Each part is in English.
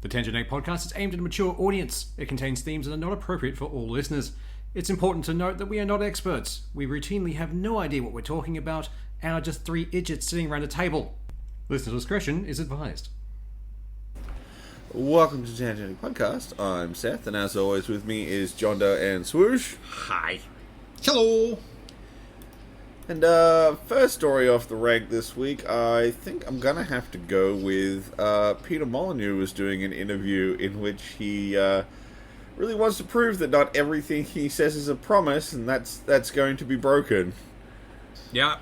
The Tangent 8 podcast is aimed at a mature audience. It contains themes that are not appropriate for all listeners. It's important to note that we are not experts. We routinely have no idea what we're talking about and are just three idiots sitting around a table. Listener discretion is advised. Welcome to the Tangent 8 podcast. I'm Seth, and as always with me is John Doe and Swoosh. Hi. Hello. And first story off the rank this week, I think I'm gonna have to go with Peter Molyneux was doing an interview in which he really wants to prove that not everything he says is a promise, and that's going to be broken. Yeah.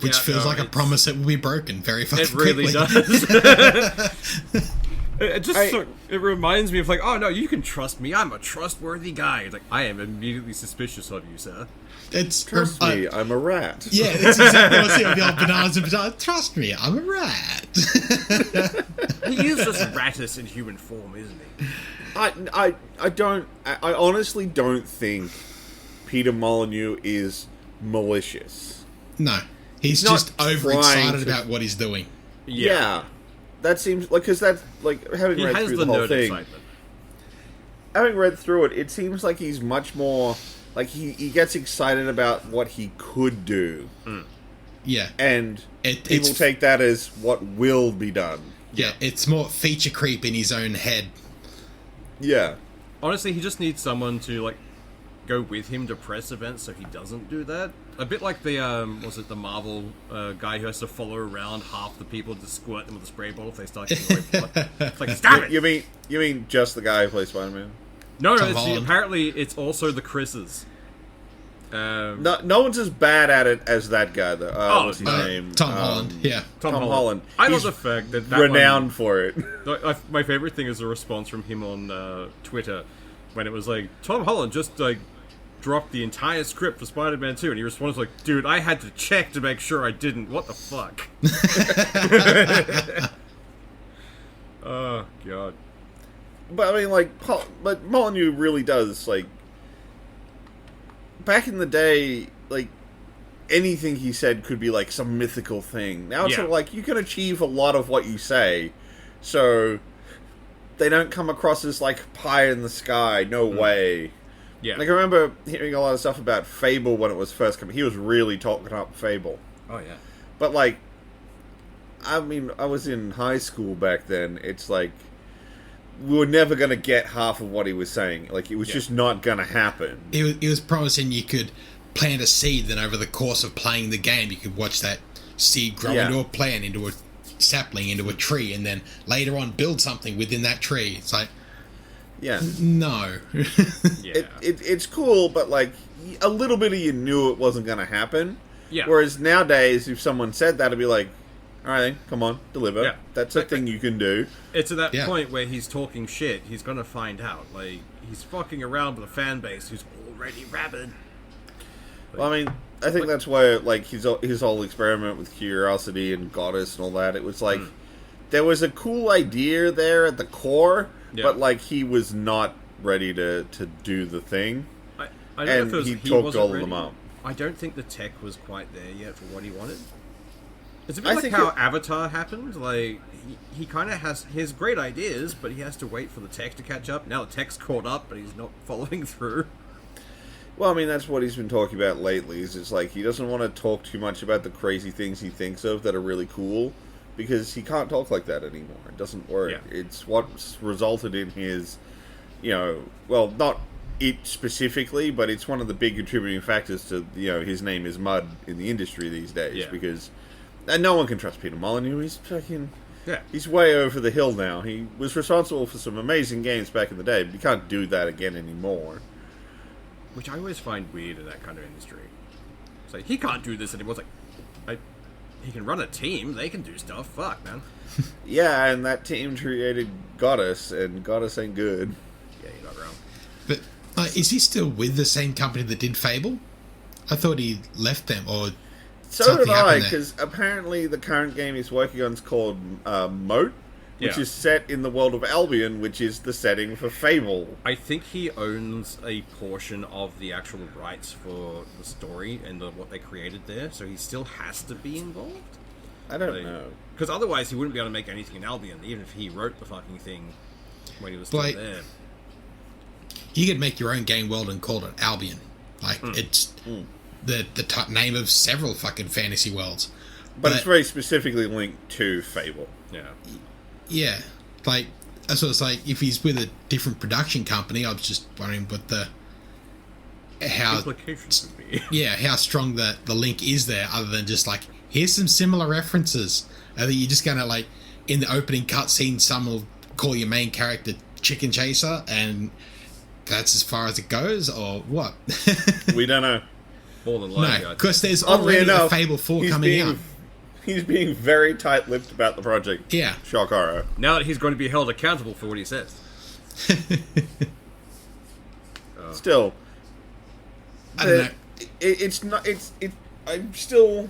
Which feels like a promise that will be broken very fucking quickly. It really does. It reminds me of like, oh no, you can trust me. I'm a trustworthy guy. It's like, I am immediately suspicious of you, sir. Trust me, I'm a rat. Yeah, that's exactly what I say with the old bananas and bananas. Trust me, I'm a rat. He is just Rattus in human form, isn't he? I honestly don't think Peter Molyneux is malicious. No, he's just overexcited about what he's doing. Yeah. That seems like, because that's like having read through the whole thing. Excitement. Having read through it, it seems like he's much more like he gets excited about what he could do. Mm. Yeah, and people take that as what will be done. Yeah, it's more feature creep in his own head. Yeah, honestly, he just needs someone to like go with him to press events so he doesn't do that. A bit like the the Marvel guy who has to follow around half the people to squirt them with a spray bottle if they start getting away from it. It's like, stop it! You mean just the guy who plays Spider-Man? No, apparently it's also the Chris's. No one's as bad at it as that guy though. What's his name? Tom Holland. Yeah, Tom Holland. I love the fact that renowned for it. My favorite thing is the response from him on Twitter when it was like, Tom Holland just like dropped the entire script for Spider-Man 2, and he responds like, dude, I had to check to make sure I didn't. What the fuck? Oh, God. But, I mean, but Molyneux really does, like, back in the day, like, anything he said could be, like, some mythical thing. Now it's sort of like, you can achieve a lot of what you say, so they don't come across as, like, pie in the sky, no way. Yeah. Like, I remember hearing a lot of stuff about Fable when it was first coming. He was really talking up Fable. Oh, yeah. But, like, I mean, I was in high school back then. It's like, we were never going to get half of what he was saying. Like, it was just not going to happen. He was promising you could plant a seed, then over the course of playing the game, you could watch that seed grow into a plant, into a sapling, into a tree, and then later on build something within that tree. It's like, no. It's cool, but like a little bit of you knew it wasn't going to happen. Yeah. Whereas nowadays, if someone said that, it'd be like, all right, come on, deliver. Yeah. That's a thing you can do. It's at that point where he's talking shit. He's going to find out. Like, he's fucking around with a fan base who's already rabid. Well, I mean, I think that's why, like, his whole experiment with Curiosity and Goddess and all that, it was like, there was a cool idea there at the core, but, like, he was not ready to do the thing. I don't know if he talked all of them up. I don't think the tech was quite there yet for what he wanted. It's a bit like how Avatar happened. Like, he kind of has his great ideas, but he has to wait for the tech to catch up. Now the tech's caught up, but he's not following through. Well, I mean, that's what he's been talking about lately, is it's like he doesn't want to talk too much about the crazy things he thinks of that are really cool, because he can't talk like that anymore. It doesn't work. Yeah. It's what's resulted in his, well, not it specifically, but it's one of the big contributing factors to, his name is mud in the industry these days, because no one can trust Peter Molyneux. He's fucking... Yeah. He's way over the hill now. He was responsible for some amazing games back in the day, but he can't do that again anymore. Which I always find weird in that kind of industry. It's like, he can't do this anymore. It's like, he can run a team. They can do stuff. Fuck, man. Yeah, and that team created Goddess, and Goddess ain't good. Yeah, you're not wrong. But is he still with the same company that did Fable? I thought he left them, or... So did I, because apparently the current game he's working on is called Moat, which is set in the world of Albion, which is the setting for Fable. I think he owns a portion of the actual rights for the story and what they created there, so he still has to be involved. I don't know. Because otherwise he wouldn't be able to make anything in Albion, even if he wrote the fucking thing. when he was still there. You could make your own game world and call it Albion. Like, it's the name of several fucking fantasy worlds. But it's very specifically linked to Fable. Yeah. Yeah. Like, so it's like, if he's with a different production company, I was just wondering what how implications would be. Yeah, how strong the link is there, other than just like, here's some similar references. I think you're just gonna, like, in the opening cutscene, someone will call your main character Chicken Chaser, and that's as far as it goes, or what? We don't know. More than likely. No, because there's already a Fable 4 coming out. He's being very tight-lipped about the project. Yeah. Shock horror. Now that he's going to be held accountable for what he says. Still, I don't know. it's not. I'm still.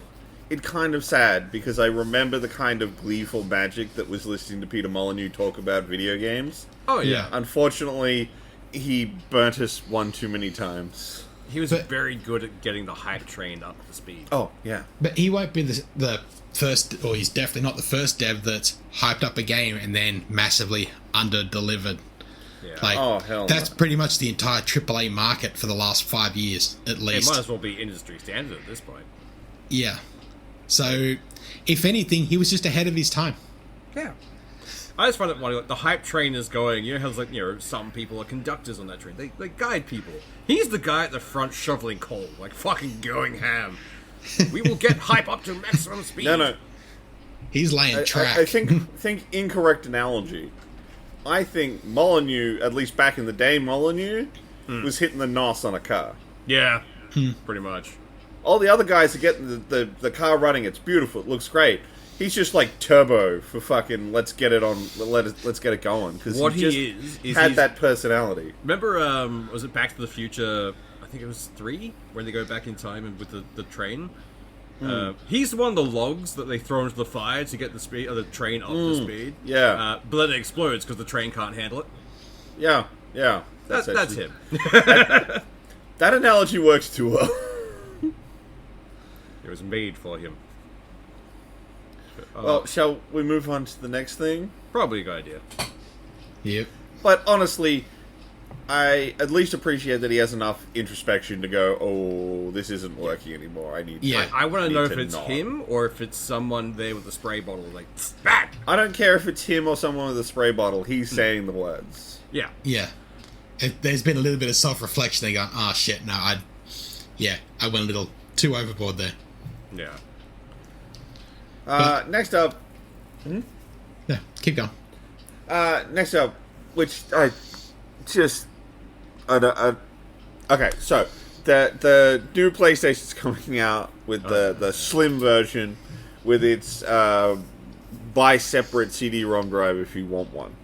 It's kind of sad because I remember the kind of gleeful magic that was listening to Peter Molyneux talk about video games. Oh yeah. Unfortunately, he burnt us one too many times. He was very good at getting the hype train up to speed. Oh yeah. But he won't be the first, or he's definitely not the first dev that's hyped up a game and then massively under-delivered. Yeah. Like, oh, hell that's no. pretty much the entire AAA market for the last 5 years, at least. It might as well be industry standard at this point. Yeah. So, if anything, he was just ahead of his time. Yeah. I just find it funny, like, the hype train is going, you know how, like, some people are conductors on that train. They guide people. He's the guy at the front shoveling coal, like, fucking going ham. We will get hype up to maximum speed. No. He's laying track. I think incorrect analogy. I think Molyneux, at least back in the day, Molyneux was hitting the NOS on a car. Yeah, pretty much. All the other guys are getting the car running. It's beautiful. It looks great. He's just like turbo for fucking let's get it on. Let's get it going. Because what he is had that personality. Remember, was it Back to the Future? I think it was 3 when they go back in time and with the train. He's the one of the logs that they throw into the fire to get the speed of the train up to speed. Yeah, but then it explodes because the train can't handle it. Yeah. That's him. That analogy works too well. It was made for him. Well, shall we move on to the next thing? Probably a good idea. Yep. But honestly, I at least appreciate that he has enough introspection to go, oh, this isn't working anymore. I need. Yeah. I want to know if to it's not. him or if it's someone there with a spray bottle, like bad. I don't care if it's him or someone with a spray bottle. He's saying the words. Yeah. Yeah. There's been a little bit of self-reflection. They go, oh shit, no, I went a little too overboard there. Yeah. Next up. Yeah, keep going. Next up, which I just. Okay, so the new PlayStation's coming out with the slim version with its buy separate CD-ROM drive if you want one.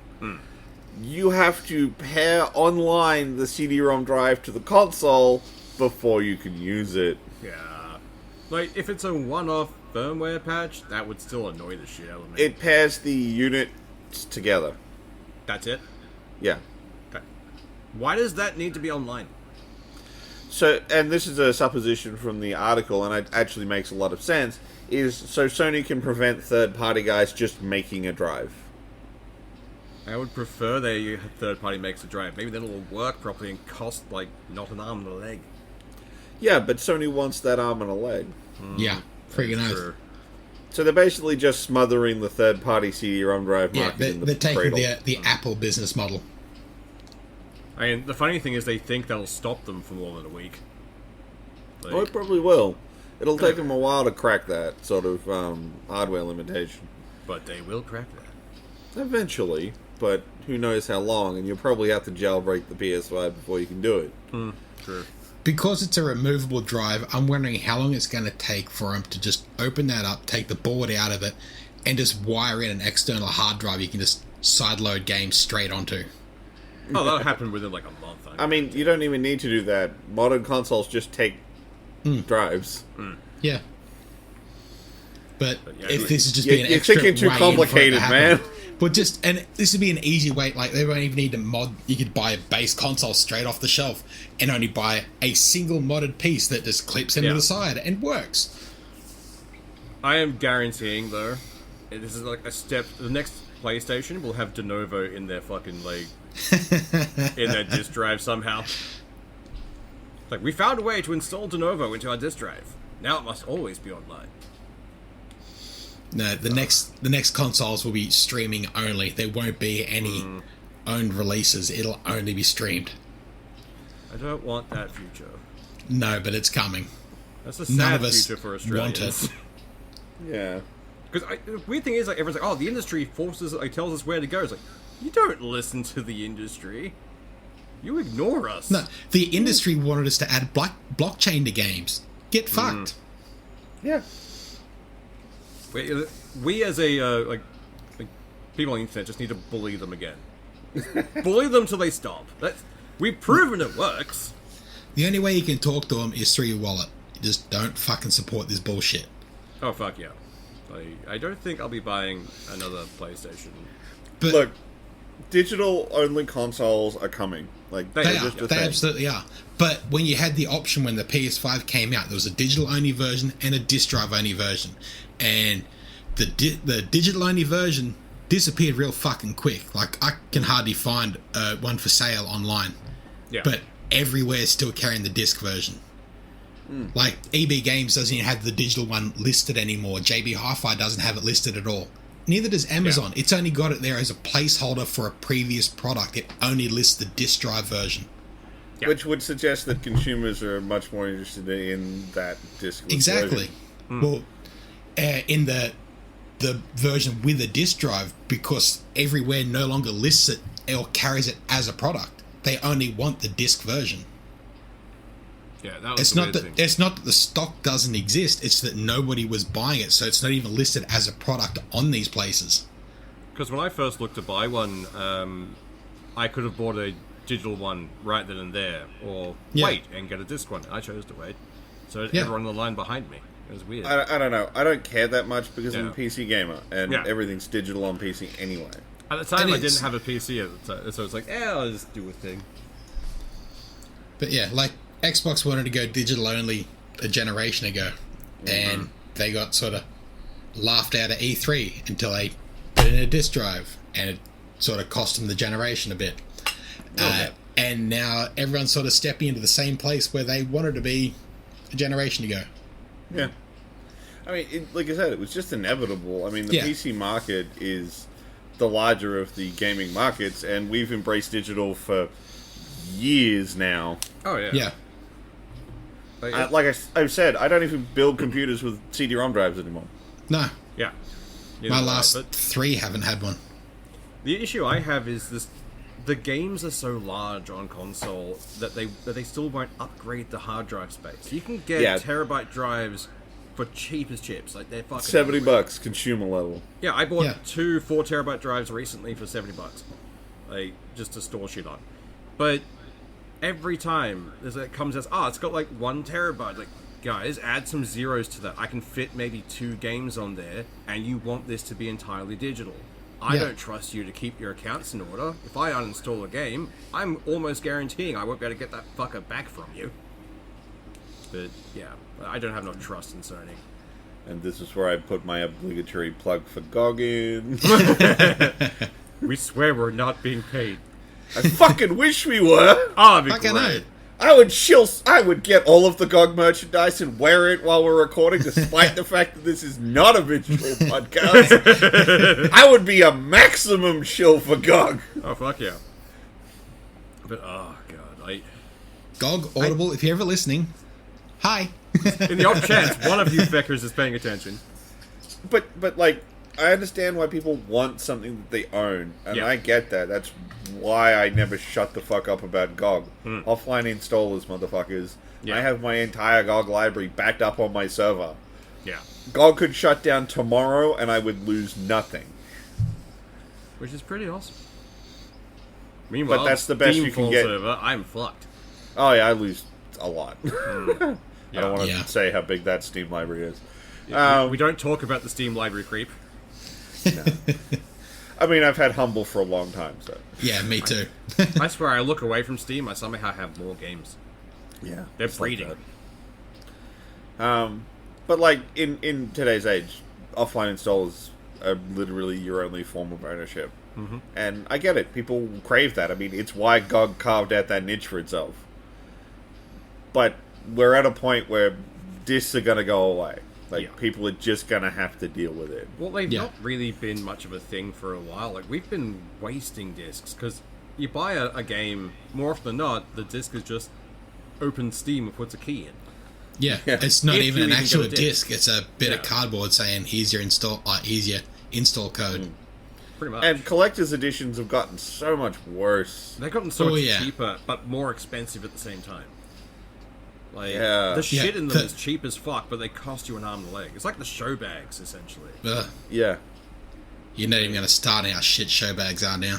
You have to pair online the CD-ROM drive to the console before you can use it. Yeah. Like, if it's a one-off firmware patch, that would still annoy the shit out of me. It pairs the units together. That's it? Yeah. Okay. Why does that need to be online? So, and this is a supposition from the article, and it actually makes a lot of sense, is so Sony can prevent third-party guys just making a drive. I would prefer a third-party makes a drive. Maybe then it'll work properly and cost, like, not an arm and a leg. Yeah, but Sony wants that arm and a leg. Yeah, freaking out. Sure. So they're basically just smothering the third-party CD-ROM drive Yeah, market in the they're taking cradle. the Apple business model. I mean, the funny thing is they think that'll stop them for more than a week. Like, Oh, it probably will. It'll take them a while to crack that sort of hardware limitation. but they will crack that. Eventually, but who knows how long, and you'll probably have to jailbreak the PS5 before you can do it. Sure. Because it's a removable drive, I'm wondering how long it's going to take for them to just open that up, take the board out of it, and just wire in an external hard drive you can just sideload games straight onto. Oh, that'll happen within like a month. I mean, you don't even need to do that. Modern consoles just take drives. Yeah. But yeah, if this is just you're being an extra thinking too way in for it to complicated, happen. man. But just, and this would be an easy way, like they won't even need to mod, you could buy a base console straight off the shelf and only buy a single modded piece that just clips into the side and works. I am guaranteeing, though, this is like a step, the next PlayStation will have de novo in their fucking in their disk drive somehow. Like, we found a way to install de novo into our disk drive. Now it must always be online. No, the next consoles will be streaming only. There won't be any owned releases. It'll only be streamed. I don't want that future. No, but it's coming. That's a sad future for Australians. Want it. Yeah. Because the weird thing is, like, everyone's like, oh, the industry tells us where to go. It's like, you don't listen to the industry. You ignore us. No, the industry wanted us to add blockchain to games. Get fucked. Yeah. We as a, like people on the internet just need to bully them again. Bully them till they stop. We've proven it works. The only way you can talk to them is through your wallet. You just don't fucking support this bullshit. Oh, fuck yeah. I don't think I'll be buying another PlayStation. But look, digital-only consoles are coming. Like, they absolutely are. But when you had the option when the PS5 came out, there was a digital-only version and a disc drive-only version. And the digital-only version disappeared real fucking quick. Like, I can hardly find one for sale online. Yeah. But everywhere's still carrying the disc version. Like, EB Games doesn't even have the digital one listed anymore. JB Hi-Fi doesn't have it listed at all. Neither does Amazon. Yeah. It's only got it there as a placeholder for a previous product. It only lists the disc drive version. Yeah. Which would suggest that consumers are much more interested in that disc version. Exactly. Well, in the version with a disc drive, because everywhere no longer lists it or carries it as a product. They only want the disc version. Yeah, that was it's not that the stock doesn't exist, it's that nobody was buying it, so it's not even listed as a product on these places. Because when I first looked to buy one, I could have bought a digital one right then and there, or wait and get a disc one. I chose to wait. So everyone in the line behind me. It was weird. I don't know. I don't care that much because I'm a PC gamer, and everything's digital on PC anyway. At the time, I didn't have a PC at the time, so I was like, I'll just do a thing. But yeah, like, Xbox wanted to go digital only a generation ago, and they got sort of laughed out at E3 until they put in a disc drive, and it sort of cost them the generation a bit. And now everyone's sort of stepping into the same place where they wanted to be a generation ago. Yeah. I mean, like I said, it was just inevitable. I mean, the PC market is the larger of the gaming markets, and we've embraced digital for years now. Oh, yeah. Yeah. Like I've said, I don't even build computers with CD-ROM drives anymore. No. Yeah. My last 3 haven't had one. The issue I have is this: the games are so large on console that they still won't upgrade the hard drive space. You can get terabyte drives for cheap as chips. Like, they're fucking $70 consumer level. Yeah, I bought 2 4 terabyte drives recently for $70, like, just to store shit on. But every time it comes as, it's got like 1 terabyte. Like, guys, add some zeros to that. I can fit maybe 2 games on there, and you want this to be entirely digital. I don't trust you to keep your accounts in order. If I uninstall a game, I'm almost guaranteeing I won't be able to get that fucker back from you. But yeah, I don't have no trust in Sony. And this is where I put my obligatory plug for GOG in. We swear we're not being paid. I fucking wish we were. Oh, that'd be great. I would get all of the GOG merchandise and wear it while we're recording, despite the fact that this is not a visual podcast. I would be a maximum shill for GOG. Oh, fuck yeah. But, oh, God. GOG, Audible, if you're ever listening, hi. In the off chance one of you feckers is paying attention. But like, I understand why people want something that they own, and I get that. That's why I never shut the fuck up about GOG. Offline installers, motherfuckers. I have my entire GOG library backed up on my server. Yeah. GOG could shut down tomorrow, and I would lose nothing. Which is pretty awesome. Meanwhile, but that's the best you can get. Server, I'm fucked. Oh yeah, I lose a lot. I don't want to say how big that Steam library is. Yeah, we don't talk about the Steam library creep. No. I mean, I've had Humble for a long time, so... Yeah, me too. I swear, I look away from Steam, I somehow have more games. Yeah. They're breeding. Like but, like, in today's age, offline installers are literally your only form of ownership. Mm-hmm. And I get it. People crave that. I mean, it's why GOG carved out that niche for itself. But we're at a point where discs are going to go away. Like, people are just going to have to deal with it. Well, they've not really been much of a thing for a while. Like, we've been wasting discs, because you buy a game, more often than not, the disc is just open Steam and puts a key in. Yeah, it's not even an actual get a disc. It's a bit of cardboard saying, here's your install code. Pretty much. And collector's editions have gotten so much worse. They've gotten so much cheaper, but more expensive at the same time. Like, the shit in them is cheap as fuck, but they cost you an arm and a leg. It's like the show bags, essentially. Yeah. You're not even going to start how shit show bags are now.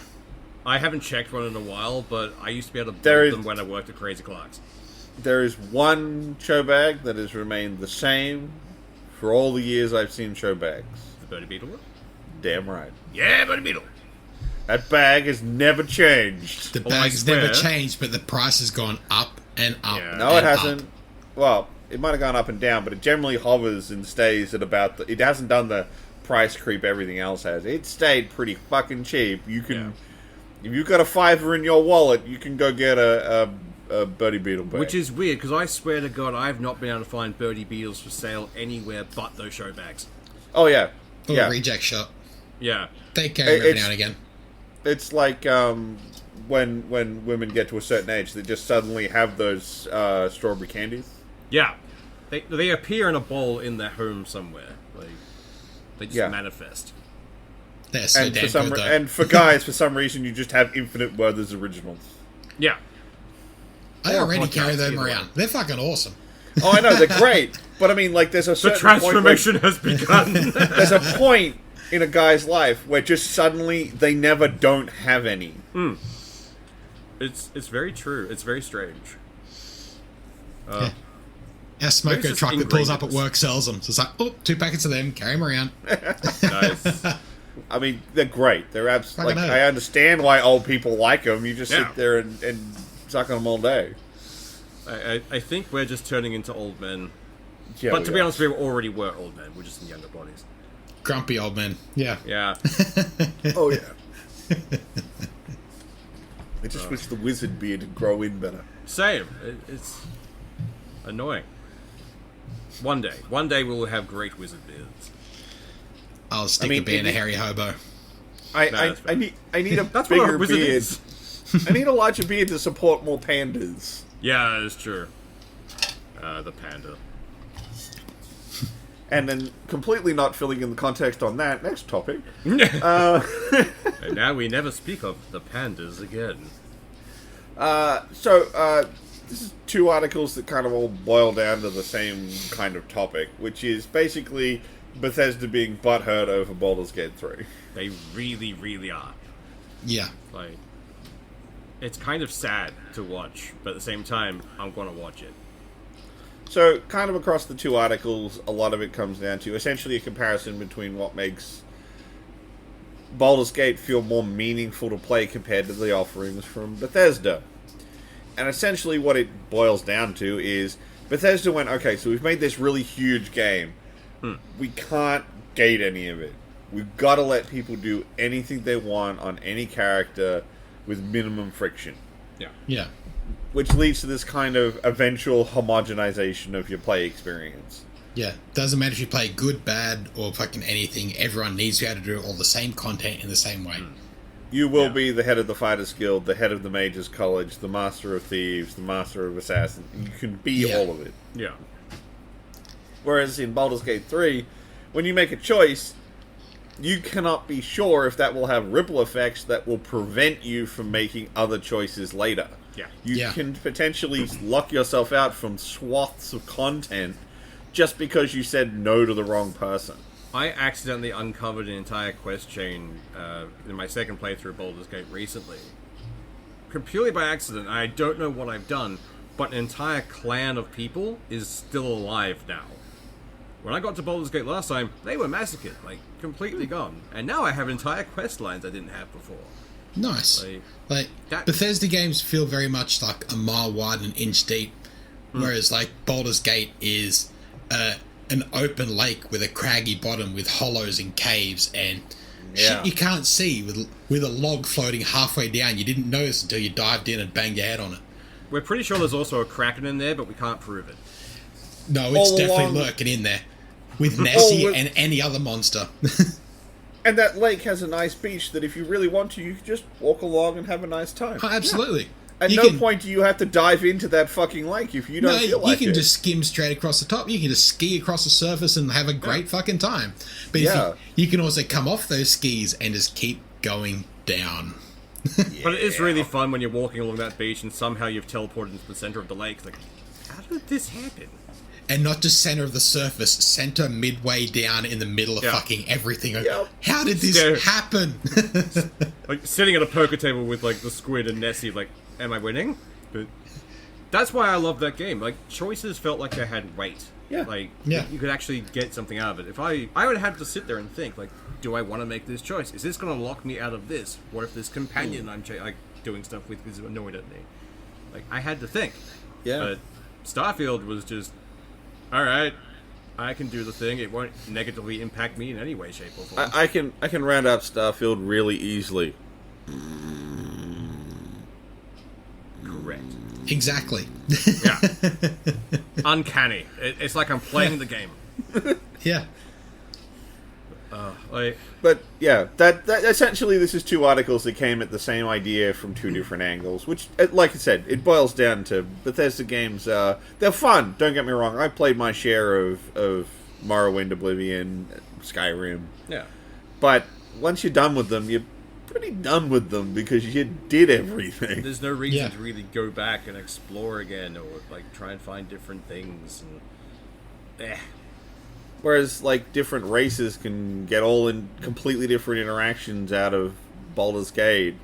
I haven't checked one in a while, but I used to be able to build them when I worked at Crazy Clark's. There is one show bag that has remained the same for all the years I've seen show bags. The Birdie Beetle one? Damn right. Yeah, Birdie Beetle. That bag has never changed. The bag's never changed, but the price has gone up and up. Yeah. No, it hasn't. Up. Well, it might have gone up and down, but it generally hovers and stays at about it hasn't done the price creep everything else has. It stayed pretty fucking cheap. You can, if you've got a $5 in your wallet, you can go get a Birdie Beetle bag. Which is weird, because I swear to God, I've not been able to find Birdie Beetles for sale anywhere but those show bags. Oh, yeah. Or a reject shop. Yeah. They carry them every now and again. It's like when women get to a certain age, they just suddenly have those strawberry candies. Yeah. They appear in a bowl in their home somewhere. Like, they just manifest. They're so damn good, though. And for guys, for some reason, you just have Infinite Werther's originals. Yeah. I already carry them around. They're fucking awesome. Oh, I know, they're great. But I mean, like, there's a certain the transformation has begun. There's a point in a guy's life where just suddenly they never don't have any. It's very true. It's very strange. Our smoker truck that pulls up at work sells them. So it's like, 2 packets of them, carry them around. Nice. I mean, they're great. They're absolutely. Like, I understand why old people like them. You just sit there and suck on them all day. I think we're just turning into old men. Yeah, but to be honest, we already were old men. We're just in younger bodies. Grumpy old men. Yeah. Yeah. Oh, yeah. I just wish the wizard beard would grow in better. Same. It's annoying. One day we'll have great wizard beards. I'll stick to being a hairy hobo. I need a bigger beard. I need a larger beard to support more pandas. Yeah, that's true. The panda. And then, completely not filling in the context on that, next topic. And now we never speak of the pandas again. This is 2 articles that kind of all boil down to the same kind of topic, which is basically Bethesda being butthurt over Baldur's Gate 3. They really, really are. Yeah. Like, it's kind of sad to watch, but at the same time, I'm going to watch it. So, kind of across the 2 articles, a lot of it comes down to essentially a comparison between what makes Baldur's Gate feel more meaningful to play compared to the offerings from Bethesda. And essentially what it boils down to is Bethesda went, okay, so we've made this really huge game. We can't gate any of it. We've got to let people do anything they want on any character with minimum friction. Yeah. Yeah. Which leads to this kind of eventual homogenization of your play experience. Yeah. Doesn't matter if you play good, bad, or fucking anything. Everyone needs to be able to do all the same content in the same way. You will be the head of the Fighters Guild, the head of the Mages College, the Master of Thieves, the Master of Assassins. You can be all of it. Yeah. Whereas in Baldur's Gate 3, when you make a choice, you cannot be sure if that will have ripple effects that will prevent you from making other choices later. Yeah. You can potentially lock yourself out from swaths of content just because you said no to the wrong person. I accidentally uncovered an entire quest chain in my second playthrough of Baldur's Gate recently. Purely by accident. I don't know what I've done, but an entire clan of people is still alive now. When I got to Baldur's Gate last time, they were massacred, like, completely gone. And now I have entire quest lines I didn't have before. Nice. Like Bethesda games feel very much like a mile wide and an inch deep, whereas, like, Baldur's Gate is an open lake with a craggy bottom with hollows and caves and Yeah. shit you can't see with a log floating halfway down. You didn't notice until you dived in and banged your head on it. We're pretty sure there's also a kraken in there, but we can't prove it. No, it's All definitely along- lurking in there with Nessie with- and any other monster. And that lake has a nice beach that if you really want to, you can just walk along and have a nice time. Oh, absolutely. At You no can- point do you have to dive into that fucking lake if you don't No, feel like you can it. just skim straight across the top. You can just ski across the surface and have a great fucking time. But Yeah. you can also come off those skis and just keep going down. But it is really fun when you're walking along that beach and somehow you've teleported into the center of the lake. It's like, how did this happen? And not just center of the surface, center midway down in the middle of Yeah. fucking everything. Yep. How did this Yeah. happen? Like, sitting at a poker table with, like, the squid and Nessie, like, am I winning? But that's why I love that game. Like, choices felt like they had weight. Yeah. Like, Yeah. you could actually get something out of it. If I would have to sit there and think, like, do I want to make this choice? Is this going to lock me out of this? What if this companion I'm, doing stuff with is annoyed at me? Like, I had to think. Yeah. But Starfield was just, alright, I can do the thing. It won't negatively impact me in any way, shape, or form. I can round up Starfield really easily. Correct. Exactly. Yeah. Uncanny. It's like I'm playing the game. Yeah. Like, But yeah, that essentially this is two articles that came at the same idea from two different angles. Which, like I said, it boils down to Bethesda games. They're fun. Don't get me wrong. I played my share of Morrowind, Oblivion, Skyrim. yeah. But once you're done with them, you're pretty done with them because you did everything. There's no reason Yeah. to really go back and explore again or like try and find different things. And Whereas, like, different races can get all in completely different interactions out of Baldur's Gate.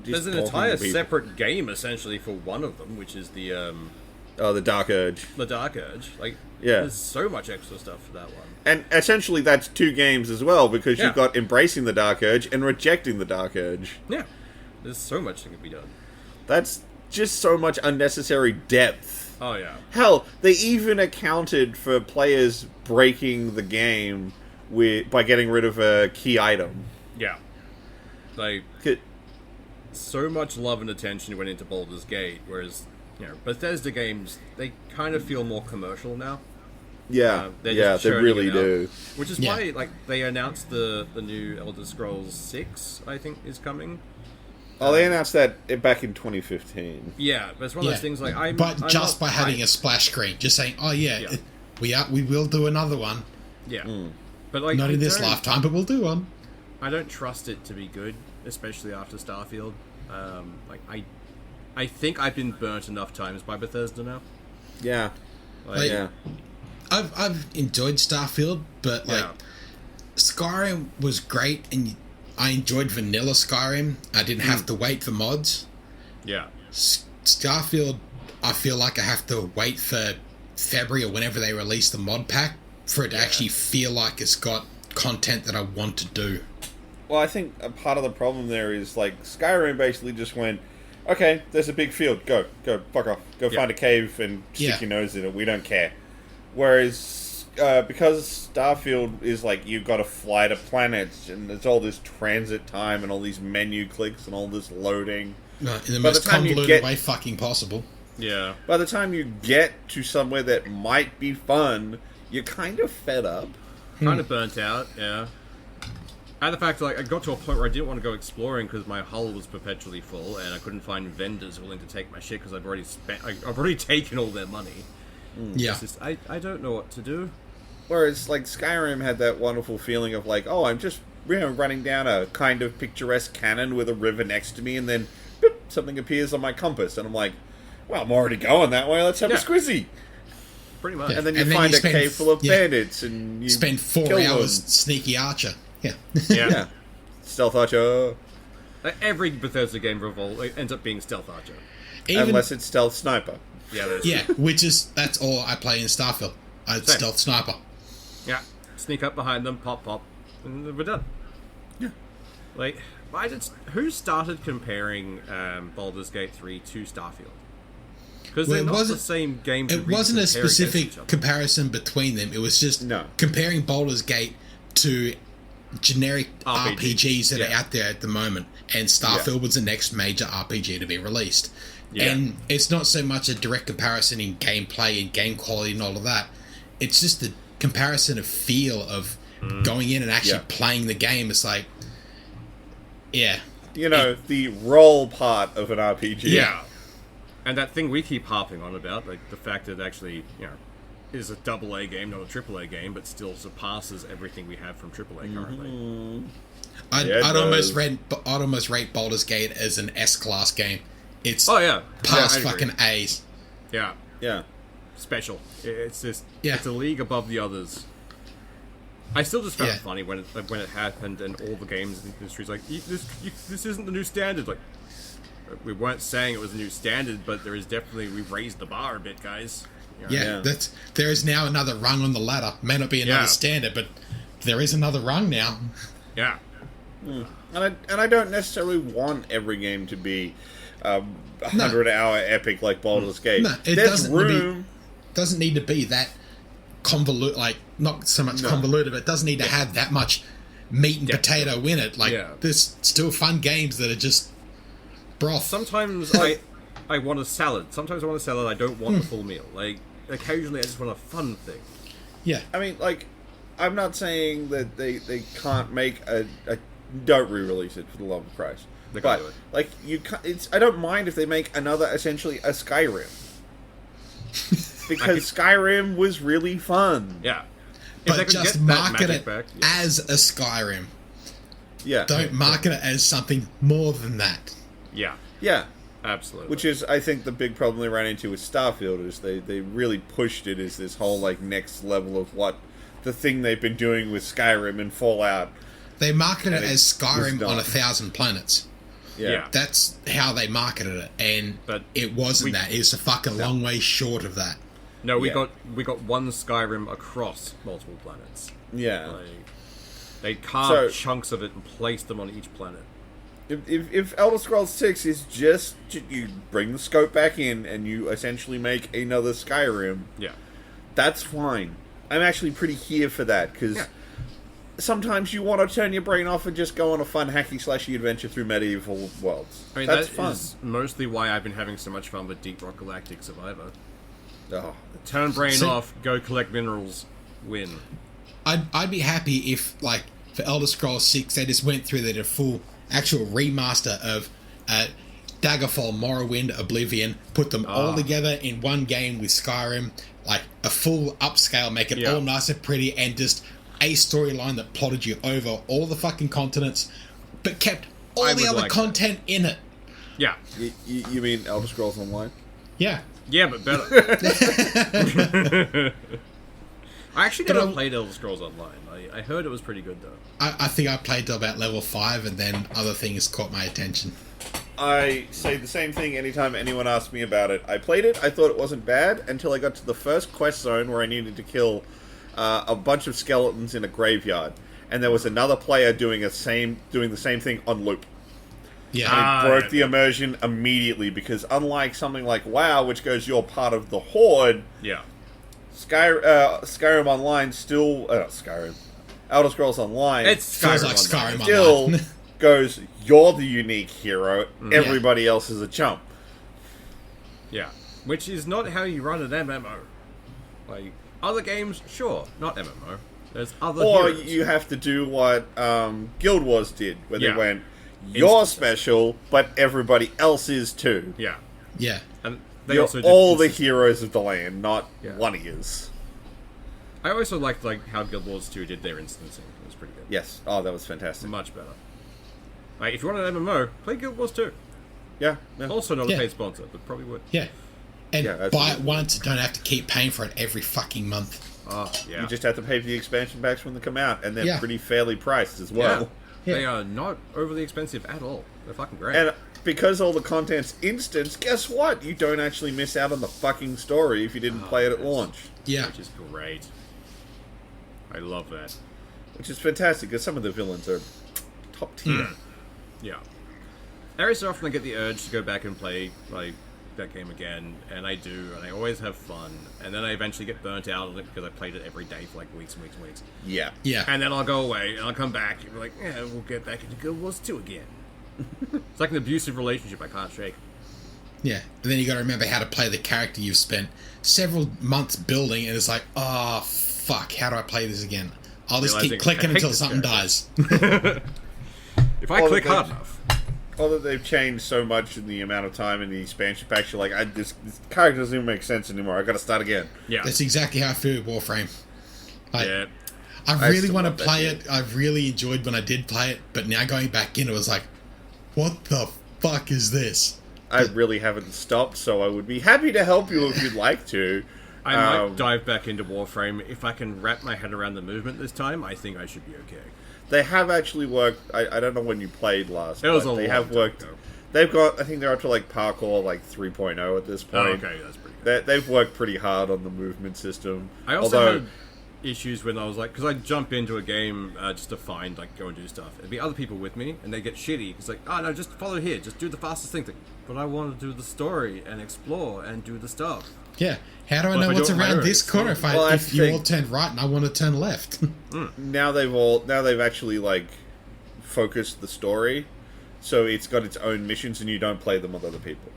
Just there's an talking entire to people. separate game essentially for one of them, which is the Dark Urge. Dark Urge. Like, Yeah. there's so much extra stuff for that one. And essentially that's two games as well, because Yeah. you've got embracing the Dark Urge and rejecting the Dark Urge. Yeah, there's so much that can be done. That's just so much unnecessary depth. Oh yeah, Hell, they even accounted for players breaking the game by getting rid of a key item. yeah. Like, Could- so much love and attention went into Baldur's Gate, whereas Bethesda games, they kind of feel more commercial now. Yeah, They're yeah, just they churning really it out. do. Which is Yeah. why, like, they announced the new Elder Scrolls 6, I think, is coming. Oh, they announced that back in 2015. Yeah, but it's one of those things like I'm just not by having hyped. a splash screen, just saying, "Oh yeah, Yeah. we will do another one. Yeah, but like Not I in this don't- lifetime, but we'll do one." I don't trust it to be good, especially after Starfield. I think I've been burnt enough times by Bethesda now. Yeah, Like, yeah. I've enjoyed Starfield, but like Yeah. Skyrim was great, and I enjoyed vanilla Skyrim. I didn't have to wait for mods. Yeah, Starfield, I feel like I have to wait for February or whenever they release the mod pack for it to actually feel like it's got content that I want to do. Well, I think a part of the problem there is, like, Skyrim basically just went, okay, there's a big field, go, fuck off. Go Yeah. find a cave and stick Yeah. your nose in it, we don't care. Whereas, because Starfield is like, you've got to fly to planets, and there's all this transit time, and all these menu clicks, and all this loading. No, in the By most the time you convoluted get- way fucking possible. yeah. By the time you get to somewhere that might be fun, you're kind of fed up. Kind of burnt out. Yeah. And the fact, like, I got to a point where I didn't want to go exploring because my hull was perpetually full, and I couldn't find vendors willing to take my shit because I've already taken all their money. Yeah. It's just, I don't know what to do. Whereas, like, Skyrim had that wonderful feeling of, like, oh, I'm just running down a kind of picturesque canyon with a river next to me, and then boop, something appears on my compass, and I'm like, well, I'm already going that way, let's have a Yeah. squizzy. Pretty much. And then you And then find you a spend- cave full of yeah. bandits, and you Spend 4 kill hours them. sneaky archer. Yeah. Yeah. Yeah. Stealth Archer. Like, every Bethesda game ends up being Stealth Archer. Even, Unless it's Stealth Sniper. Yeah, that's yeah, that's all I play in Starfield. I Same. stealth sniper. Yeah. Sneak up behind them, pop, and we're done. Yeah. Like, who started comparing Baldur's Gate 3 to Starfield? Because they're not the same game. It wasn't a specific comparison between them. It was just comparing Baldur's Gate to generic RPGs that are out there at the moment, and Starfield was the next major RPG to be released. And it's not so much a direct comparison in gameplay and game quality and all of that. It's just the comparison of feel of going in and actually playing the game. It's like, the role part of an RPG. Yeah. And that thing we keep harping on about, like the fact that it actually, is a AA game, not a AAA game, but still surpasses everything we have from AAA currently. I'd almost rate Baldur's Gate as an S-class game. It's past fucking A's. Yeah. Yeah. Special. It's just it's a league above the others. I still just found it funny when it happened, and all the games industry's like, this isn't the new standard. Like, we weren't saying it was a new standard, but there is definitely, we've raised the bar a bit, guys. There is now another rung on the ladder. May not be another standard, but there is another rung now. Yeah. And I don't necessarily want every game to be 100-hour epic like Baldur's Gate. No, it doesn't need to be that convoluted, like, not so much convoluted, but it doesn't need to have that much meat and potato in it. Like, there's still fun games that are just broth. Sometimes I want a salad. Sometimes I want a salad. I don't want the full meal. Like, occasionally I just want a fun thing. Yeah. I mean, like, I'm not saying that they can't make a don't re-release it, for the love of Christ. But, like, I don't mind if they make another, essentially, a Skyrim. Because Skyrim was really fun. Yeah. But just market it as a Skyrim. Yeah. Don't market it as something more than that. Yeah. Yeah. Absolutely. Which is, I think, the big problem they ran into with Starfield is they really pushed it as this whole, like, next level of what the thing they've been doing with Skyrim and Fallout. They marketed it as Skyrim on 1,000 planets. Yeah. That's how they marketed it, and it wasn't that. It's a fucking long way short of that. No, we got one Skyrim across multiple planets. Yeah. Like, they carved chunks of it and placed them on each planet. If Elder Scrolls 6 is just you bring the scope back in and you essentially make another Skyrim, that's fine. I'm actually pretty here for that, because sometimes you want to turn your brain off and just go on a fun hacky-slashy adventure through medieval worlds. I mean, that's fun. Is mostly why I've been having so much fun with Deep Rock Galactic Survivor. Oh. Turn brain off, go collect minerals, win. I'd be happy if, like, for Elder Scrolls 6, they just went through a full actual remaster of Daggerfall, Morrowind, Oblivion, put them all together in one game with Skyrim, like a full upscale, make it all nice and pretty, and just a storyline that plotted you over all the fucking continents, but kept all the other content in it. Yeah. You mean Elder Scrolls Online? Yeah. Yeah, but better. I actually never played Elder Scrolls Online. I heard it was pretty good, though. I think I played to about level 5, and then other things caught my attention. I say the same thing anytime anyone asks me about it. I played it, I thought it wasn't bad, until I got to the first quest zone where I needed to kill a bunch of skeletons in a graveyard. And there was another player doing the same thing on loop. Yeah. And it broke the immersion immediately, because unlike something like WoW, which goes, you're part of the Horde... Yeah. Skyrim Online still... Elder Scrolls Online... It feels like Skyrim still Online. goes, you're the unique hero, everybody else is a chump. Yeah. Which is not how you run an MMO. Like, other games, sure, not MMO. There's other heroes. You have to do what Guild Wars did, where they went, you're special, but everybody else is too. Yeah. Yeah. And they you're also all the heroes of the land, not one of yous. I also liked how Guild Wars 2 did their instancing. It was pretty good. Yes. Oh, that was fantastic. Much better. Like, if you want an MMO, play Guild Wars 2. Yeah. Also not a paid sponsor, but probably would. Yeah. And buy it once and don't have to keep paying for it every fucking month. Oh, yeah. You just have to pay for the expansion packs when they come out, and they're pretty fairly priced as well. Yeah. They are not overly expensive at all. They're fucking great. And because all the content's instant, guess what? You don't actually miss out on the fucking story if you didn't play it at launch. Yeah. Which is great. I love that. Which is fantastic, because some of the villains are top tier. Yeah. Every so often I get the urge to go back and play, like, that game again, and I do, and I always have fun, and then I eventually get burnt out on it because I played it every day for like weeks and weeks and weeks. Yeah. Yeah. And then I'll go away, and I'll come back, and be like, yeah, we'll get back into Guild Wars 2 again. It's like an abusive relationship I can't shake. Yeah. And then you got to remember how to play the character you've spent several months building, and it's like, oh, fuck, how do I play this again? I'll just keep clicking until something dies. If I click hard enough. Although they've changed so much in the amount of time in the expansion packs, you're like, this character doesn't even make sense anymore. I got to start again. Yeah, that's exactly how I feel with Warframe. I really want to play it. I really enjoyed when I did play it, but now going back in, it was like, what the fuck is this? I really haven't stopped, so I would be happy to help you if you'd like to. I might dive back into Warframe. If I can wrap my head around the movement this time, I think I should be okay. They have actually worked. I don't know when you played last. It was a they long have worked. time ago. They've got. I think they're up to like parkour like 3.0 at this point. Oh, okay, that's pretty good. They've worked pretty hard on the movement system. I also had issues when I was like, because I jump into a game just to find like go and do stuff. There'd be other people with me, and they get shitty. It's like, oh no, just follow here, just do the fastest thing. But I want to do the story and explore and do the stuff. Yeah. How do I know what's around this corner if you all turn right and I want to turn left? Now they've actually like focused the story, so it's got its own missions, and you don't play them with other people.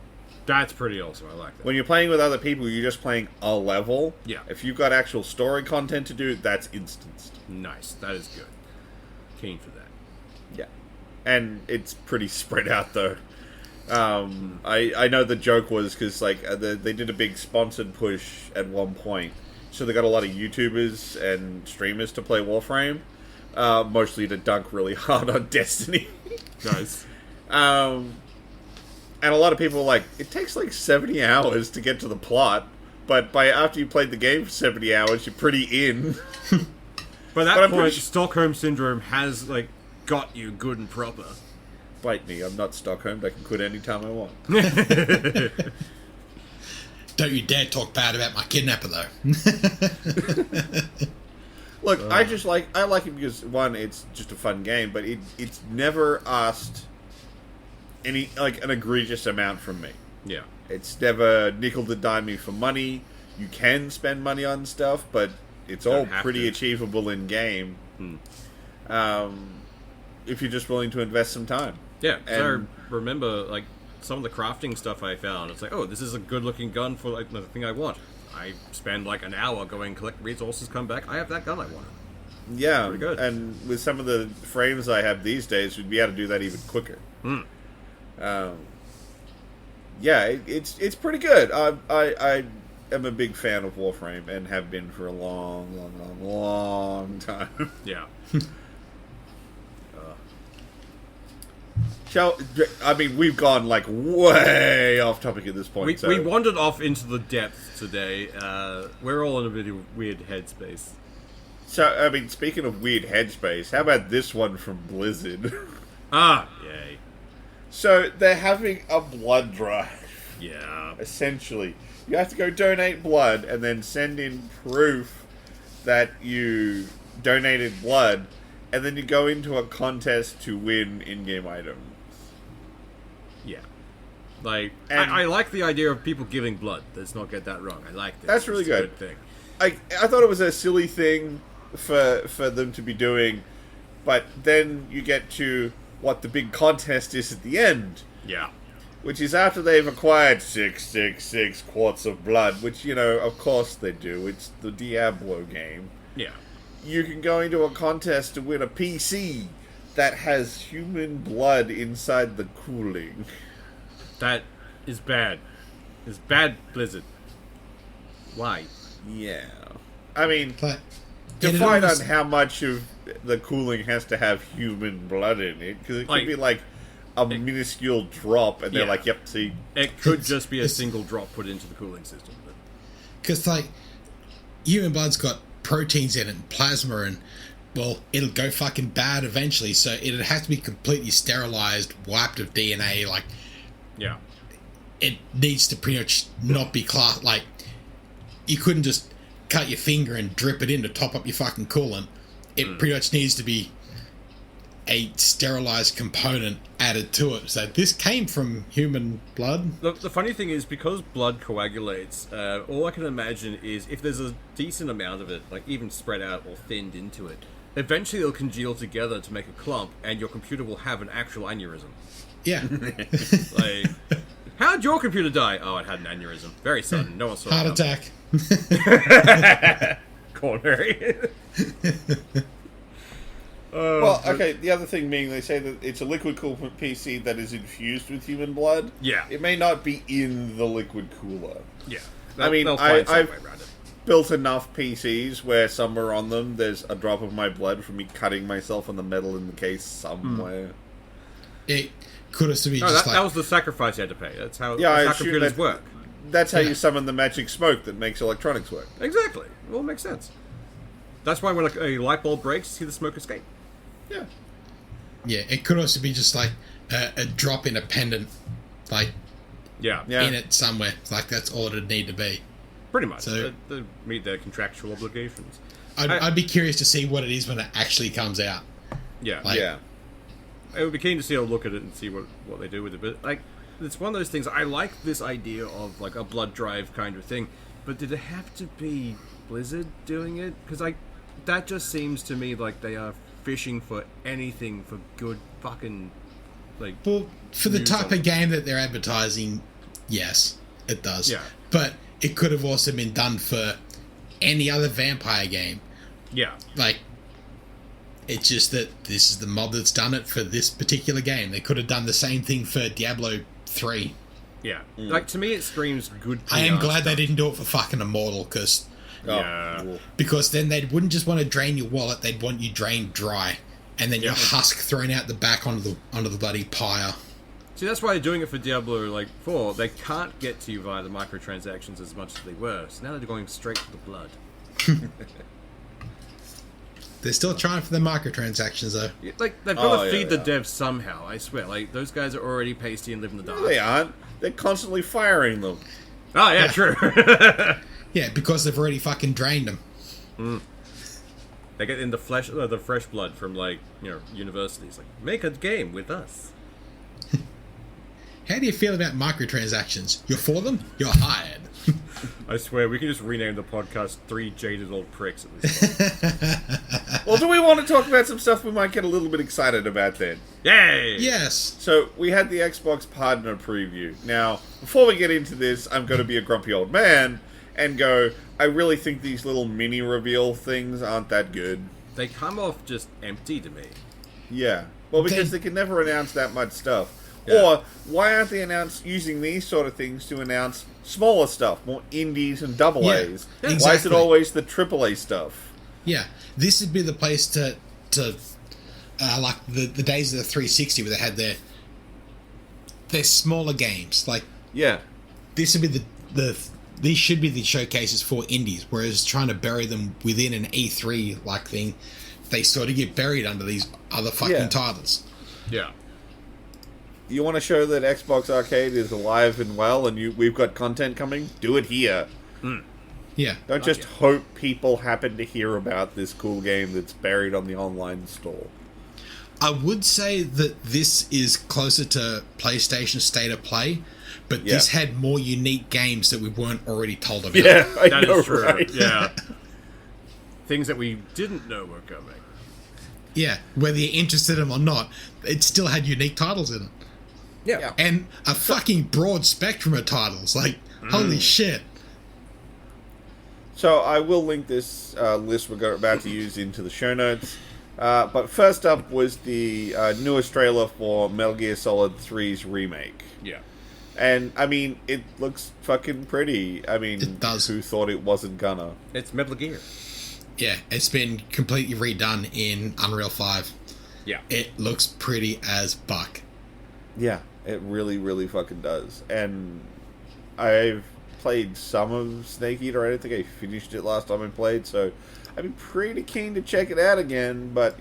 That's pretty awesome. I like that. When you're playing with other people, you're just playing a level. Yeah. If you've got actual story content to do, that's instanced. Nice. That is good. Keen for that. Yeah. And it's pretty spread out, though. I know the joke was because like they did a big sponsored push at one point, so they got a lot of YouTubers and streamers to play Warframe, mostly to dunk really hard on Destiny. Nice. And a lot of people are like, it takes like 70 hours to get to the plot, but after you played the game for 70 hours, you're pretty in. By that point, Stockholm Syndrome has like got you good and proper. Bite me, I'm not Stockholm. I can quit anytime I want. Don't you dare talk bad about my kidnapper, though. Look, I like it because, one, it's just a fun game, but it's never asked any, like, an egregious amount from me. Yeah. It's never nickel and dime me for money. You can spend money on stuff, but it's all pretty achievable in game. If you're just willing to invest some time. Yeah, so I remember, like, some of the crafting stuff I found. It's like, oh, this is a good-looking gun for, like, the thing I want. I spend, like, an hour going collect resources, come back, I have that gun I wanted. Yeah, pretty good. And with some of the frames I have these days, we'd be able to do that even quicker. Yeah, it's pretty good. I am a big fan of Warframe and have been for a long time. Yeah. We've gone like way off topic at this point. We wandered off into the depths today. We're all in a bit of weird headspace. So, speaking of weird headspace, how about this one from Blizzard? Yay. So, they're having a blood drive. Yeah. Essentially. You have to go donate blood and then send in proof that you donated blood, and then you go into a contest to win in-game items. Yeah. Like, I like the idea of people giving blood. Let's not get that wrong. I like this. That's really good. Thing. I thought it was a silly thing for them to be doing, but then you get to what the big contest is at the end. Yeah. Which is after they've acquired 666 quarts of blood, which, of course they do. It's the Diablo game. Yeah. You can go into a contest to win a PC that has human blood inside the cooling. That is bad. It's bad, Blizzard. Why? Yeah. But define on how much of the cooling has to have human blood in it, because it could be like a minuscule drop, and they're like, yep, see. It could just be a single drop put into the cooling system. Because, human blood's got proteins in it and plasma, and, well, it'll go fucking bad eventually, so it'd have to be completely sterilized, wiped of DNA, Yeah. It needs to pretty much not be classed, you couldn't just cut your finger and drip it in to top up your fucking coolant. It pretty much needs to be a sterilized component added to it. So this came from human blood. The funny thing is, because blood coagulates, all I can imagine is if there's a decent amount of it, like even spread out or thinned into it, eventually it'll congeal together to make a clump, and your computer will have an actual aneurysm. Yeah. Like, how'd your computer die? Oh, it had an aneurysm. Very sudden. No one saw it. Heart attack. Coronary. Well, okay, the other thing being they say that it's a liquid cooled PC that is infused with human blood. Yeah. It may not be in the liquid cooler. Yeah. I mean, they'll find some I've way around it. built enough PCs where somewhere on them there's a drop of my blood from me cutting myself on the metal in the case somewhere. It could have to be No, just that was the sacrifice you had to pay. That's how, Yeah, I that's how assume computers that- work. That's how Yeah. you summon the magic smoke that makes electronics work. Exactly. It all makes sense. That's why when a light bulb breaks, you see the smoke escape. Yeah. Yeah, it could also be just like a drop in a pendant, like Yeah. Yeah. in it somewhere. Like that's all it'd need to be. Pretty much. So- They meet their contractual obligations. I'd be curious to see what it is when it actually comes out. Yeah. Like- Yeah. I would be keen to see or look at it and see what they do with it. But like, it's one of those things. I like this idea of like a blood drive kind of thing. But did it have to be Blizzard doing it? Because that just seems to me like they are fishing for anything for good fucking like. Well, for the news type on of it. game that they're advertising, yes, it does. Yeah. But it could have also been done for any other vampire game. Yeah. Like, it's just that this is the mob that's done it for this particular game. They could have done the same thing for Diablo 3. Yeah. Like to me, it screams good. I am PR glad they stuff. didn't do it for fucking Immortal, Yeah. cool. because then they wouldn't just want to drain your wallet, they'd want you drained dry. And then your husk thrown out the back onto the bloody pyre. See, that's why they're doing it for Diablo 4. They can't get to you via the microtransactions as much as they were. So now they're going straight to the blood. They're still trying for the microtransactions, though. Yeah, like, they've got to yeah, feed the yeah. devs somehow, I swear. Like, those guys are already pasty and live in the dark. They aren't. They're constantly firing them. Oh, yeah, true. Yeah, because they've already fucking drained them. They get in the fresh blood from, universities. Like, make a game with us. How do you feel about microtransactions? You're for them? You're hired. I swear, we can just rename the podcast 3 Jaded Old Pricks at this point. Well, do we want to talk about some stuff we might get a little bit excited about then? Yay! Yes. So, we had the Xbox Partner preview. Now, before we get into this, I'm going to be a grumpy old man and go, I really think these little mini reveal things aren't that good. They come off just empty to me. Yeah. Well, because they can never announce that much stuff. Yeah. Or, why aren't they using these sort of things to announce smaller stuff, more indies and double Yeah, A's? Why is exactly. it always the triple A stuff? Yeah. This would be the place to like the days of the 360 where they had their smaller games. Like, Yeah. this would be these should be the showcases for indies, whereas trying to bury them within an E3 like thing, they sort of get buried under these other fucking titles. Yeah. You want to show that Xbox Arcade is alive and well and we've got content coming? Do it here. Yeah. Don't just hope people happen to hear about this cool game that's buried on the online store. I would say that this is closer to PlayStation State of Play, but this had more unique games that we weren't already told about. Yeah, I That know, is true. right? Yeah. Things that we didn't know were coming. Yeah, whether you're interested in them or not, it still had unique titles in it. Yeah. And a fucking broad spectrum of titles. Like, holy shit. So I will link this list we're about to use into the show notes. But first up was the newest trailer for Metal Gear Solid 3's remake. Yeah. And, I mean, it looks fucking pretty. I mean, It does. who thought it wasn't gonna? It's Metal Gear. Yeah, it's been completely redone in Unreal 5. Yeah. It looks pretty as buck. Yeah, it really, really fucking does. And I've played some of Snake Eater. I don't think I finished it last time I played, so I'd be pretty keen to check it out again. But,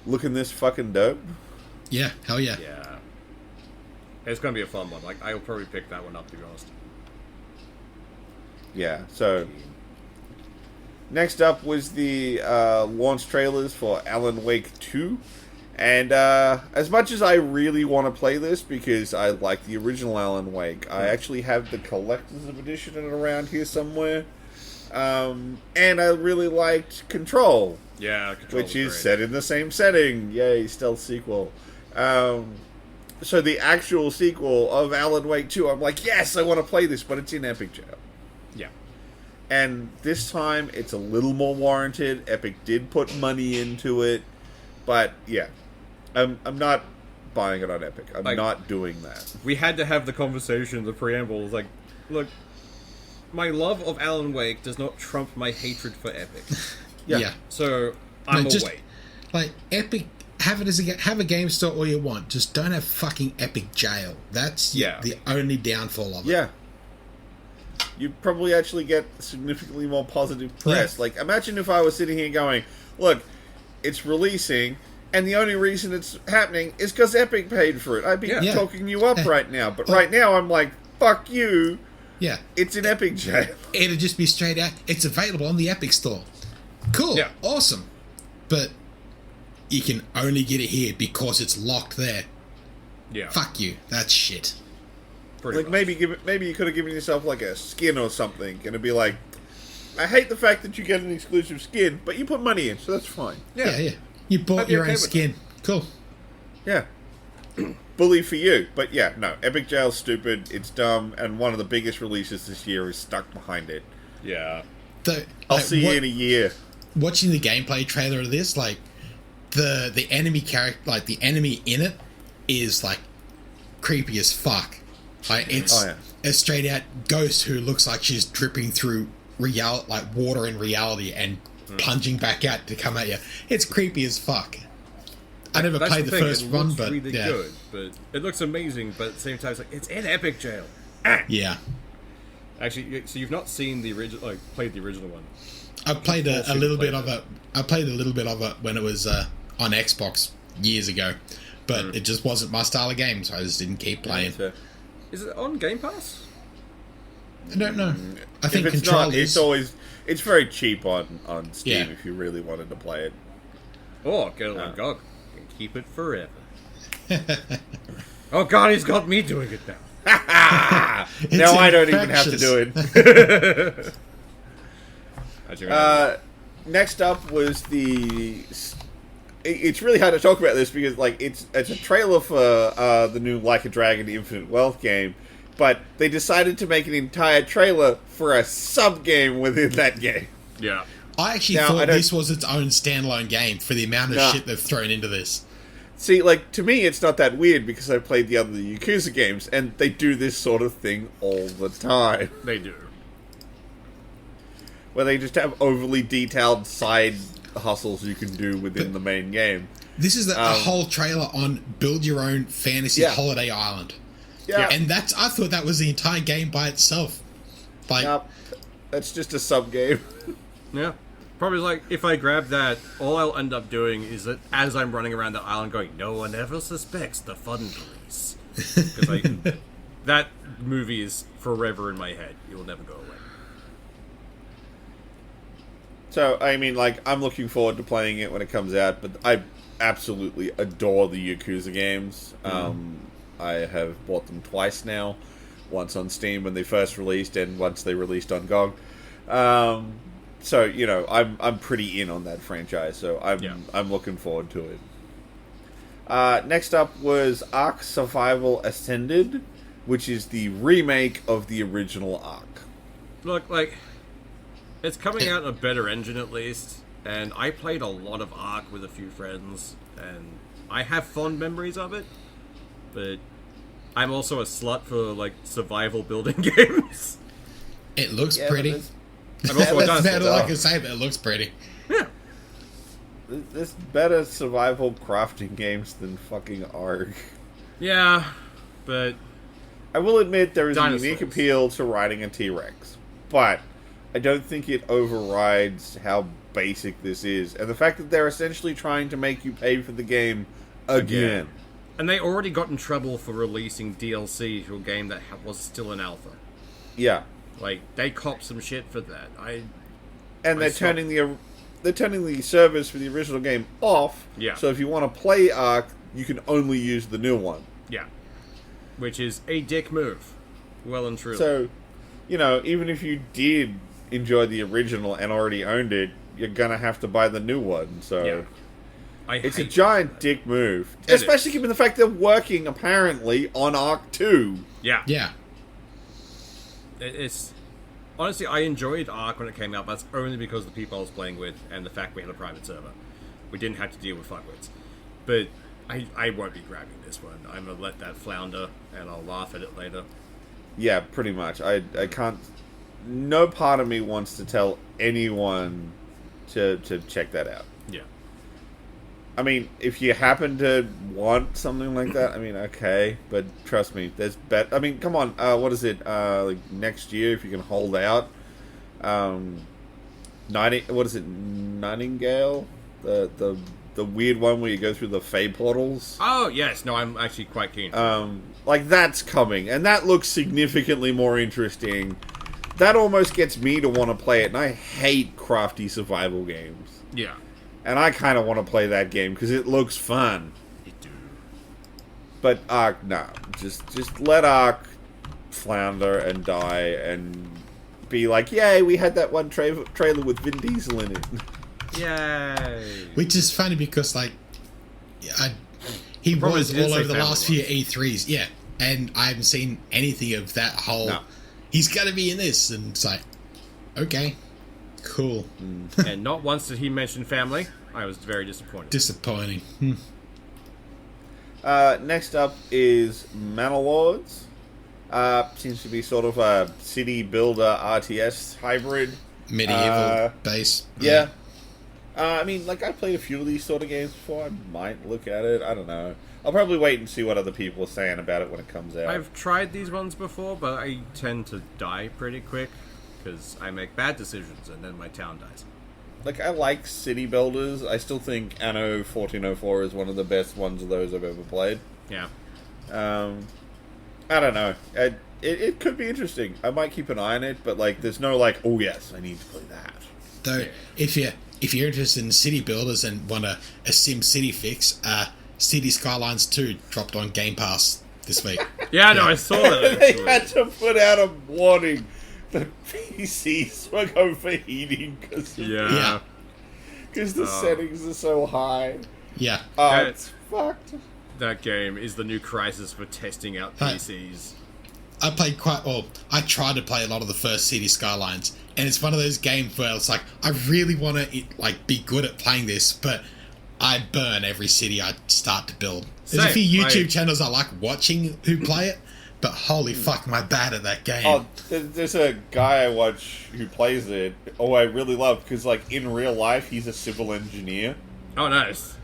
looking this fucking dope. Yeah, hell yeah. Yeah. It's going to be a fun one. Like, I'll probably pick that one up, to be honest. Yeah, so next up was the launch trailers for Alan Wake 2. And as much as I really want to play this because I like the original Alan Wake, I actually have the collector's edition around here somewhere. And I really liked Control. Yeah, Control which is set in the same setting. Yay, stealth sequel. So the actual sequel of Alan Wake 2, I'm like, yes, I want to play this, but it's in Epic Jail. Yeah. And this time, it's a little more warranted. Epic did put money into it. But, yeah. I'm not buying it on Epic. I'm not doing that. We had to have the conversation, the preamble. Like, look, my love of Alan Wake does not trump my hatred for Epic. Yeah. So, I'm just, away. Like, Epic, have a game store all you want. Just don't have fucking Epic Jail. That's the only downfall of it. Yeah. You'd probably actually get significantly more positive press. Yeah. Like, imagine if I was sitting here going, look, it's releasing, and the only reason it's happening is because Epic paid for it. I'd be talking you up right now. But right now, I'm like, fuck you. Yeah. It's in Epic Jail. It'd just be straight out, it's available on the Epic Store. Cool. Yeah. Awesome. But you can only get it here because it's locked there. Yeah. Fuck you. That's shit. Pretty much. Maybe you could have given yourself like a skin or something, and it'd be like, I hate the fact that you get an exclusive skin, but you put money in, so that's fine. Yeah. You bought your own skin. Cool. Yeah. Bully for you. But yeah, no. Epic Jail's stupid, it's dumb, and one of the biggest releases this year is stuck behind it. Yeah. I'll see you in a year. Watching the gameplay trailer of this, like, the enemy character, like, the enemy in it is, like, creepy as fuck. Like, it's a straight out ghost who looks like she's dripping through water in reality and plunging back out to come at you. It's creepy as fuck. I never played the first one, but really good. But it looks amazing. But at the same time, it's like it's in Epic Jail. Yeah. Actually, so you've not seen the original, like played the original one? I played a little bit of it. I played a little bit of it when it was on Xbox years ago, but it just wasn't my style of game, so I just didn't keep playing. Is it on Game Pass? I don't know. I think if it's Control not, it's very cheap on Steam if you really wanted to play it. Or get it on GOG and keep it forever. Oh god, he's got me doing it now. Now I don't even have to do it. Next up was the... It's really hard to talk about this because like it's a trailer for the new Like a Dragon Infinite Wealth game, but they decided to make an entire trailer for a sub-game within that game. Yeah. I actually thought this was its own standalone game for the amount of shit they've thrown into this. See, like, to me, it's not that weird because I played the other Yakuza games, and they do this sort of thing all the time. They do. Where they just have overly detailed side hustles you can do within the main game. This is a whole trailer on build your own fantasy holiday island. Yeah. And I thought that was the entire game by itself. Like, that's just a sub-game. Yeah. Probably like, if I grab that, all I'll end up doing is that as I'm running around the island going, no one ever suspects the fun police. Because that movie is forever in my head. It will never go away. So, I mean, like, I'm looking forward to playing it when it comes out, but I absolutely adore the Yakuza games. I have bought them twice now. Once on Steam when they first released, and once they released on GOG. So, you know, I'm pretty in on that franchise, so I'm looking forward to it. Next up was Ark Survival Ascended, which is the remake of the original Ark. Look, like, it's coming out in a better engine at least, and I played a lot of Ark with a few friends, and I have fond memories of it, but I'm also a slut for, like, survival building games. It looks pretty. I'm also a That's better all I can say, but it looks pretty. Yeah. There's better survival crafting games than fucking Ark. Yeah, but... I will admit there is a unique appeal to riding a T-Rex, but I don't think it overrides how basic this is, and the fact that they're essentially trying to make you pay for the game again. And they already got in trouble for releasing DLC to a game that was still in alpha. Yeah. Like, they copped some shit for that. And they're turning they're turning the service for the original game off. Yeah. So if you want to play Ark, you can only use the new one. Yeah. Which is a dick move. Well and truly. So, even if you did enjoy the original and already owned it, you're going to have to buy the new one. So yeah. It's a giant dick move. Especially given the fact they're working, apparently, on Ark 2. Yeah. Yeah. It's... Honestly, I enjoyed Ark when it came out, but that's only because of the people I was playing with and the fact we had a private server. We didn't have to deal with fuckwits. But I won't be grabbing this one. I'm going to let that flounder, and I'll laugh at it later. Yeah, pretty much. I can't... No part of me wants to tell anyone to check that out. Yeah. I mean, if you happen to want something like that, I mean, okay, but trust me, there's I mean, come on, what is it? Like next year, if you can hold out, what is it? Nightingale, the weird one where you go through the Fae portals. Oh yes, no, I'm actually quite keen. Like that's coming, and that looks significantly more interesting. That almost gets me to want to play it, and I hate crafty survival games. Yeah. And I kind of want to play that game because it looks fun. It do. But Ark, no. Just let Ark flounder and die and be like, yay, we had that one trailer with Vin Diesel in it. Yay. Which is funny because, like, he was all over the last few E3s, yeah. And I haven't seen anything of that whole... No. He's got to be in this. And it's like, okay. Cool. And not once did he mention family. I was very disappointed. Disappointing. Next up is Manor Lords. Seems to be sort of a city builder RTS hybrid. Medieval base. Yeah. I mean, like, I played a few of these sort of games before. I might look at it. I don't know. I'll probably wait and see what other people are saying about it when it comes out. I've tried these ones before, but I tend to die pretty quick. Because I make bad decisions and then my town dies. Like, I like city builders. I still think Anno 1404 is one of the best ones of those I've ever played. Yeah. I don't know. It could be interesting. I might keep an eye on it, but, like, there's no, like, oh, yes, I need to play that. Though, if you're interested in city builders and want a Sim City fix, City Skylines 2 dropped on Game Pass this week. Yeah, no, I saw that. They had to put out a warning. The PCs were overheating because the settings are so high. Yeah. It's fucked. That game is the new crisis for testing out PCs. I played I tried to play a lot of the first City Skylines, and it's one of those games where it's like, I really want to be good at playing this, but I burn every city I start to build. There's a few YouTube channels I like watching who play it, but holy fuck, am I bad at that game. Oh, there's a guy I watch who plays it, I really love, because, like, in real life, he's a civil engineer. Oh, nice.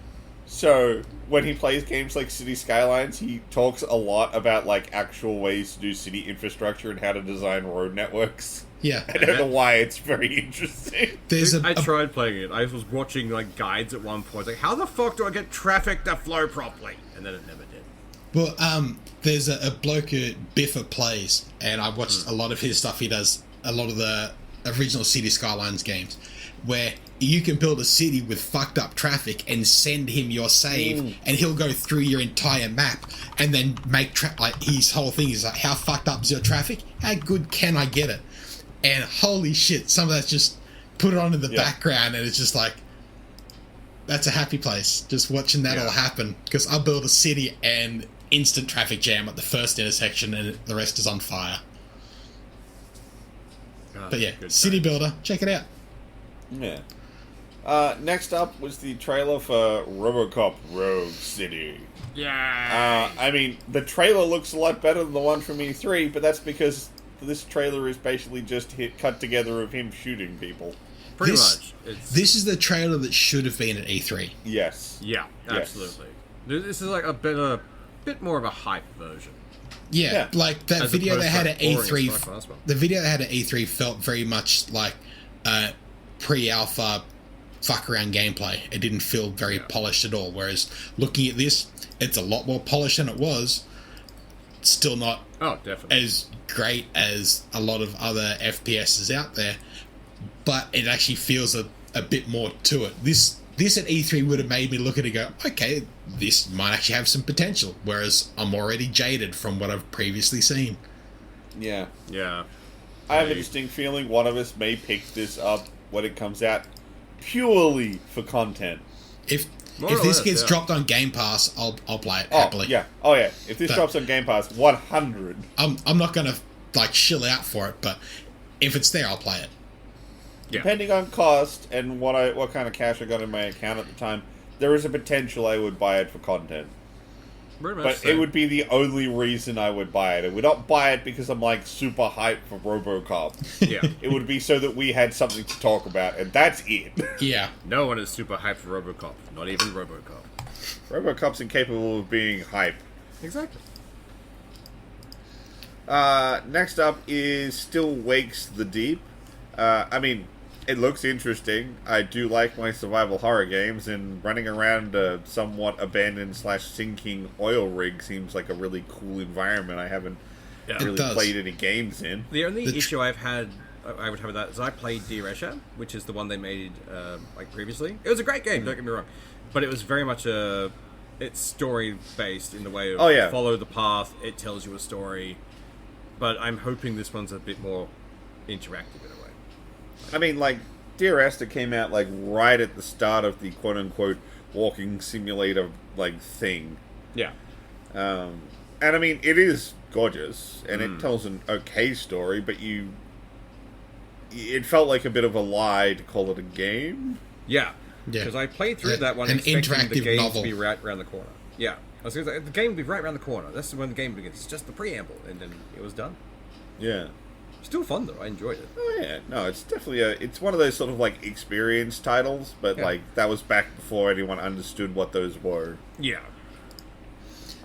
So, when he plays games like City Skylines, he talks a lot about, like, actual ways to do city infrastructure and how to design road networks. Yeah. I don't know why, it's very interesting. I tried playing it. I was watching, like, guides at one point. Like, how the fuck do I get traffic to flow properly? And then it never did. Well, there's a bloke who Biffa plays, and I watched a lot of his stuff. He does a lot of the original City Skylines games, where you can build a city with fucked up traffic and send him your save, and he'll go through your entire map and then make like his whole thing is like, how fucked up is your traffic? How good can I get it? And holy shit, some of that's just put it on in the background, and it's just like, that's a happy place. Just watching that all happen, because I built a city and instant traffic jam at the first intersection, and the rest is on fire. But yeah, City Builder, check it out. Yeah. Next up was the trailer for RoboCop Rogue City. Yeah. I mean, the trailer looks a lot better than the one from E3, but that's because this trailer is basically just cut together of him shooting people. Pretty much. This is the trailer that should have been at E3. Yes. Yeah, absolutely. This is like a bit more of a hype version. Yeah, like that video they had at E3. The video they had at E3 felt very much like pre-alpha fuck around gameplay. It didn't feel very polished at all. Whereas looking at this, it's a lot more polished than it was. Still not as great as a lot of other FPSs out there, but it actually feels a bit more to it. This at E3 would have made me look at it and go, okay, this might actually have some potential, whereas I'm already jaded from what I've previously seen. Yeah. Yeah. I have a distinct feeling one of us may pick this up when it comes out purely for content. If this gets dropped on Game Pass, I'll play it happily. Yeah. Oh yeah. If this drops on Game Pass, 100. I'm not gonna shill out for it, but if it's there, I'll play it. Yeah. Depending on cost and what kind of cash I got in my account at the time, there is a potential I would buy it for content. But it would be the only reason I would buy it. I would not buy it because I'm like super hyped for RoboCop. Yeah. It would be so that we had something to talk about, and that's it. Yeah. No one is super hyped for RoboCop. Not even RoboCop. RoboCop's incapable of being hype. Exactly. Next up is Still Wakes the Deep. I mean, it looks interesting. I do like my survival horror games, and running around a somewhat abandoned / sinking oil rig seems like a really cool environment. I haven't really played any games in. The only issue I would have with that is I played Dear Esha, which is the one they made like previously. It was a great game, don't get me wrong, but it was very much it's story based in the way of follow the path. It tells you a story, but I'm hoping this one's a bit more interactive in a way. I mean, like, Dear Esther came out, like, right at the start of the quote-unquote walking simulator, like, thing. Yeah. And, I mean, it is gorgeous, and it tells an okay story, but it felt like a bit of a lie to call it a game. Yeah. Because I played through that one expecting the game to be right around the corner. Yeah. I was going to say, the game would be right around the corner. That's when the game begins. It's just the preamble, and then it was done. Yeah. Still fun though. I enjoyed it. Oh yeah, no, it's definitely it's one of those sort of like experience titles, but like that was back before anyone understood what those were. Yeah.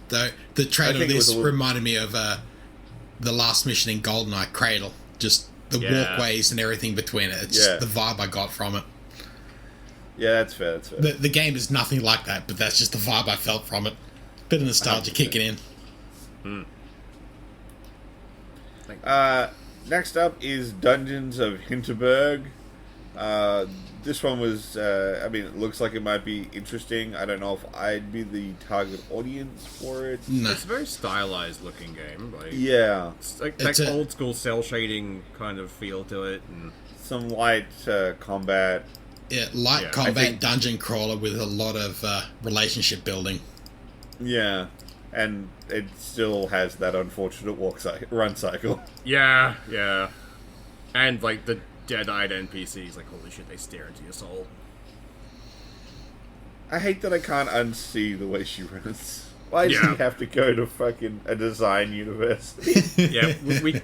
The trailer of this reminded me of the last mission in GoldenEye, Cradle. Just the walkways and everything between it. It's just the vibe I got from it. Yeah, that's fair. That's fair. The game is nothing like that, but that's just the vibe I felt from it. Bit of nostalgia kicking in. Next up is Dungeons of Hinterberg. This one was, I mean, it looks like it might be interesting. I don't know if I'd be the target audience for it. No. It's a very stylized looking game. Like, it's like old school cell shading kind of feel to it. And some light combat. Yeah, light combat dungeon crawler with a lot of relationship building. Yeah. And it still has that unfortunate run cycle. Yeah, yeah. And, like, the dead-eyed NPCs, like, holy shit, they stare into your soul. I hate that I can't unsee the way she runs. Why does she have to go to fucking a design university? Yeah,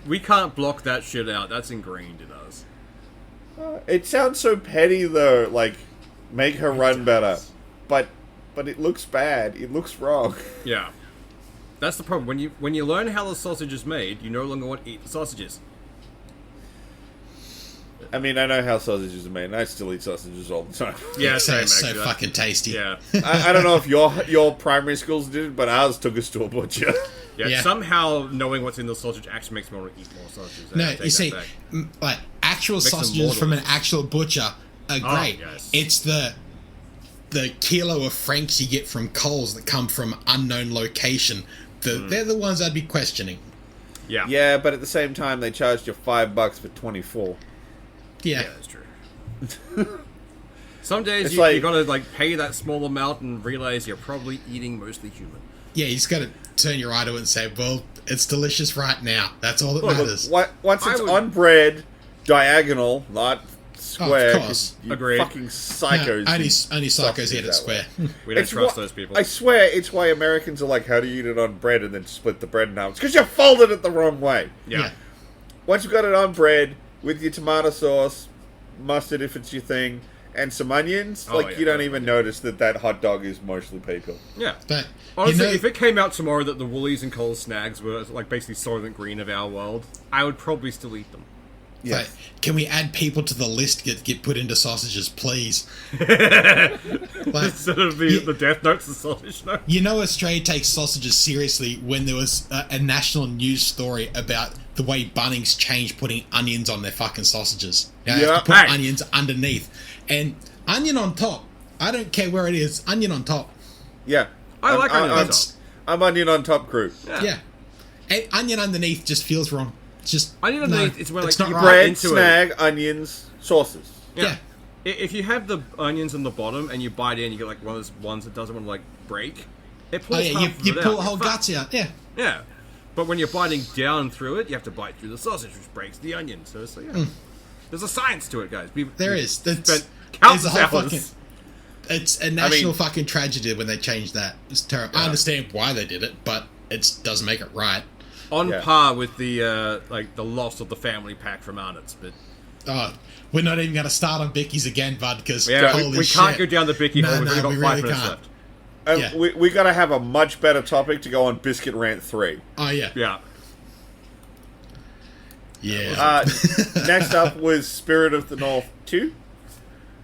we can't block that shit out. That's ingrained in us. It sounds so petty, though. Like, make her run better. But it looks bad. It looks wrong. Yeah. That's the problem. When you learn how the sausage is made, you no longer want to eat the sausages. I mean, I know how sausages are made, and I still eat sausages all the time. Yeah, so fucking tasty. Yeah. I don't know if your primary schools did it, but ours took us to a butcher. Yeah. Somehow knowing what's in the sausage actually makes me want to eat more sausages. No, you see, like actual sausages from an actual butcher are great. Yes. It's the kilo of franks you get from Coles that come from unknown location. They're the ones I'd be questioning. Yeah. Yeah, but at the same time, they charged you $5 for 24. Yeah, that's true. Some days you gotta like pay that small amount and realize you're probably eating mostly human. Yeah, you just gotta turn your eye to it and say, well, it's delicious right now. That's all that matters. Once it's on bread, diagonal, not square. Of course. Agreed. Fucking psychos. No, only psychos eat it square. We don't trust those people. I swear, it's why Americans are like, how do you eat it on bread and then split the bread in half? It's because you folded it the wrong way. Yeah. Once you've got it on bread, with your tomato sauce, mustard if it's your thing, and some onions, you don't even notice that hot dog is mostly people. Yeah. But, honestly, if it came out tomorrow that the Woolies and Coles snags were like basically Soylent Green of our world, I would probably still eat them. Yes. Like, can we add people to the list get put into sausages, please? Instead of the Death Notes, the sausage note. You know, Australia takes sausages seriously when there was a national news story about the way Bunnings changed putting onions on their fucking sausages. Now, they have to put onions underneath. And onion on top. I don't care where it is. Onion on top. Yeah. I like onion on top. I'm onion on top crew. Yeah. And onion underneath just feels wrong. It's just onion underneath. It's where like not you right. Bread, into snag, onions, sauces. Yeah. If you have the onions on the bottom and you bite in, you get like one of those ones that doesn't want to like break. It pulls you pull the whole guts out. Yeah. Yeah. But when you're biting down through it, you have to bite through the sausage, which breaks the onion. So it's like, there's a science to it, guys. There is. Spent countless hours. It's a national fucking tragedy when they changed that. It's terrible. Yeah. I understand why they did it, but it doesn't make it right. On par with the the loss of the family pack from Arnott's, but we're not even going to start on Bicky's again, bud, because we can't go down the Bicky hole. We've only got 5 minutes left. We got to have a much better topic to go on Biscuit Rant 3. Oh, yeah. Yeah. Yeah. Next up was Spirit of the North 2.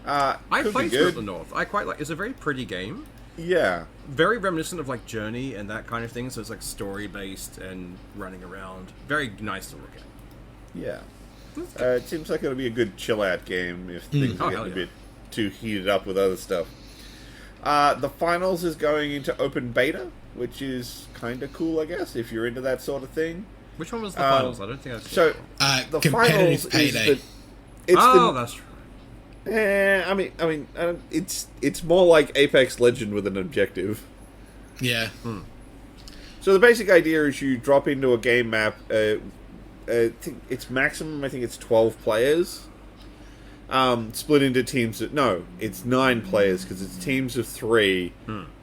I played Spirit of the North. I quite like it. It's a very pretty game. Yeah. Very reminiscent of like Journey and that kind of thing. So it's like story based and running around. Very nice to look at. Yeah. It seems like it'll be a good chill out game if things are getting a bit too heated up with other stuff. The finals is going into open beta, which is kind of cool, I guess, if you're into that sort of thing. Which one was the finals? I don't think I've seen so the finals payday. That's true. I mean, it's more like Apex Legend with an objective. Yeah. So the basic idea is you drop into a game map. I think it's maximum. I think it's 12 players. Split into teams. It's 9 players because it's teams of 3,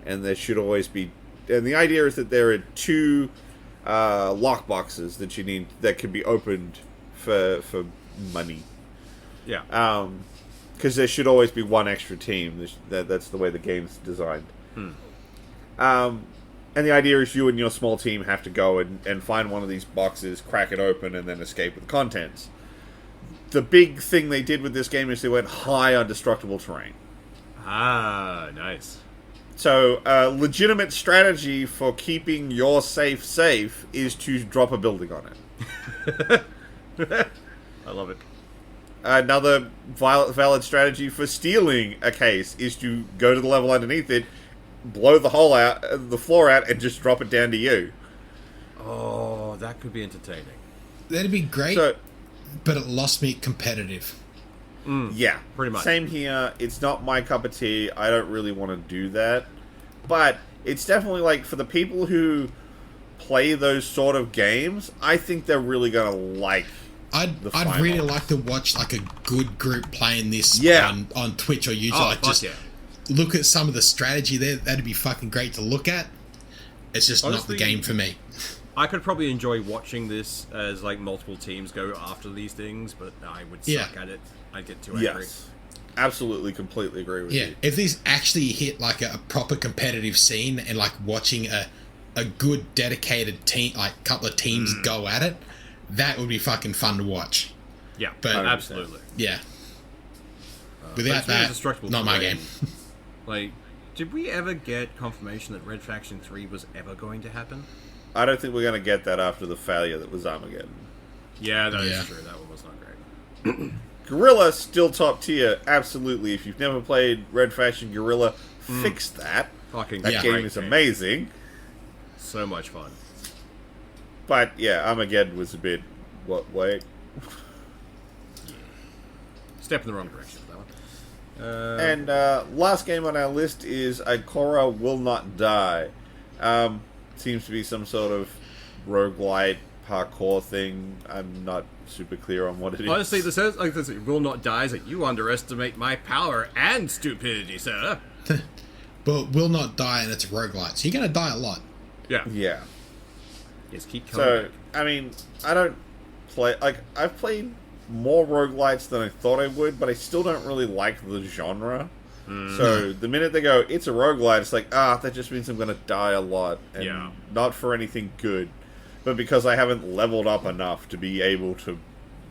and there should always be. And the idea is that there are 2 lockboxes that you need that can be opened for money. Yeah. Because there should always be 1 extra team. That's the way the game's designed. And the idea is you and your small team have to go and find one of these boxes, crack it open, and then escape with the contents. The big thing they did with this game is they went high on destructible terrain. Ah, nice. So, legitimate strategy for keeping your safe is to drop a building on it. I love it. Another valid strategy for stealing a case is to go to the level underneath it, blow the hole out, the floor out, and just drop it down to you. Oh, that could be entertaining. That'd be great, but it lost me competitive. Yeah, pretty much. Same here. It's not my cup of tea. I don't really want to do that. But it's definitely like for the people who play those sort of games, I think they're really going to like. I'd really like to watch like a good group playing this on Twitch or YouTube. Look at some of the strategy there. That'd be fucking great to look at. It's just honestly, not the game for me. I could probably enjoy watching this as like multiple teams go after these things, but I would suck at it. I'd get too angry. Yes. Absolutely, completely agree with you. Yeah, if these actually hit like a proper competitive scene and like watching a good dedicated team, like couple of teams go at it, that would be fucking fun to watch. Yeah, but 100%. Absolutely. Yeah. Without that, not my game. Like, did we ever get confirmation that Red Faction 3 was ever going to happen? I don't think we're going to get that after the failure that was Armageddon. Yeah, that is true. That one was not great. Guerrilla, still top tier. Absolutely. If you've never played Red Faction Guerrilla, fix that. Fucking that game is amazing. So much fun. But, yeah, Armageddon was a bit... Wait. Step in the wrong direction for that one. And last game on our list is Ikora Will Not Die. Seems to be some sort of roguelite parkour thing. I'm not super clear on what it is. Honestly, this says like this will not die is like you underestimate my power and stupidity, sir. But will not die, and it's roguelite, so you're gonna die a lot. Yeah. Yeah. Just keep coming back. I mean, I don't play I've played more roguelites than I thought I would, but I still don't really like the genre. So the minute they go, it's a roguelite, it's like, that just means I'm going to die a lot. And not for anything good, but because I haven't leveled up enough to be able to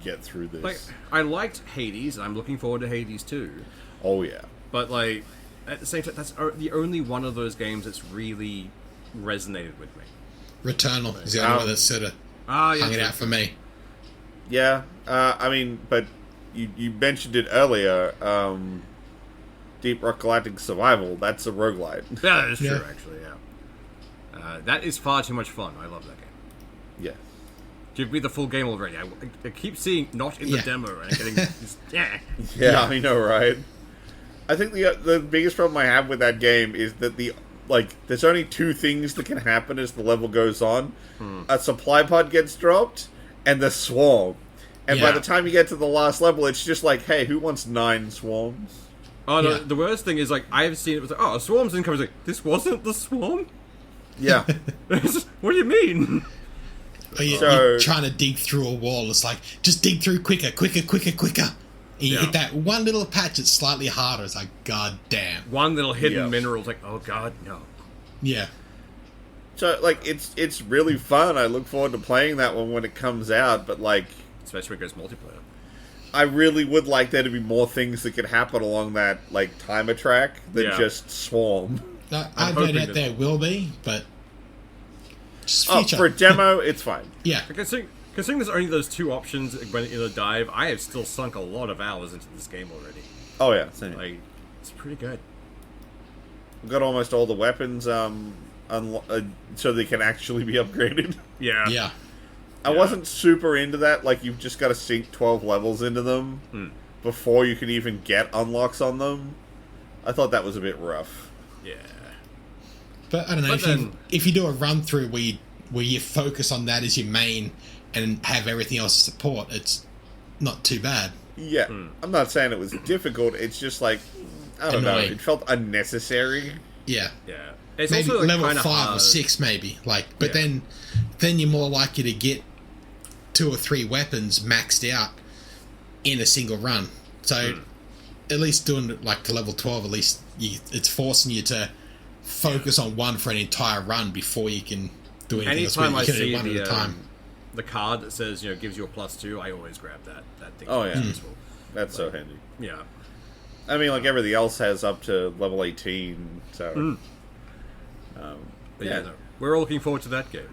get through this. Like, I liked Hades, and I'm looking forward to Hades 2. Oh, yeah. But, like, at the same time, that's the only one of those games that's really resonated with me. Returnal is the only one that sort of hung it out for me. Yeah, I mean, but you mentioned it earlier, Deep Rock Galactic Survival, that's a roguelite. Yeah, that is true, actually, yeah. That is far too much fun. I love that game. Yeah. Give me the full game already. I keep seeing not in the demo, and getting just, Yeah, I know, right? I think the biggest problem I have with that game is that there's only two things that can happen as the level goes on. A supply pod gets dropped, and the swarm. And by the time you get to the last level, it's just like, hey, who wants 9 swarms? Oh, no, the worst thing is, like, I've seen it was like, oh, a swarm's incoming. It's like, this wasn't the swarm? Yeah. What do you mean? You're trying to dig through a wall. It's like, just dig through quicker. And you hit that one little patch that's slightly harder. It's like, god damn. One little hidden mineral. It's like, oh god, no. Yeah. So, like, it's really fun. I look forward to playing that one when it comes out, but, like... Especially when it goes multiplayer. I really would like there to be more things that could happen along that, like, timer track than just swarm. I no doubt there will be, but... Just future. For a demo, it's fine. Yeah. Considering there's only those two options when in the dive, I have still sunk a lot of hours into this game already. Oh, yeah. Same. Like, it's pretty good. We've got almost all the weapons so they can actually be upgraded. Yeah. Yeah. I wasn't super into that. Like, you've just got to sink 12 levels into them before you can even get unlocks on them. I thought that was a bit rough. Yeah. But I don't know, if you do a run through where you focus on that as your main and have everything else support, it's not too bad. Yeah. I'm not saying it was difficult. It's just like, I don't know. It felt unnecessary. Yeah. Yeah. It's maybe also like level 5 or 6 maybe. But then you're more likely to get 2 or 3 weapons maxed out in a single run. So at least doing it like to level 12, at least it's forcing you to focus on one for an entire run before you can do anything else. Anytime I see one at a time. The card that says, gives you a +2, I always grab that thing. Oh, yeah. That's so handy. Yeah. I mean, like, everything else has up to level 18, so... No, we're all looking forward to that game.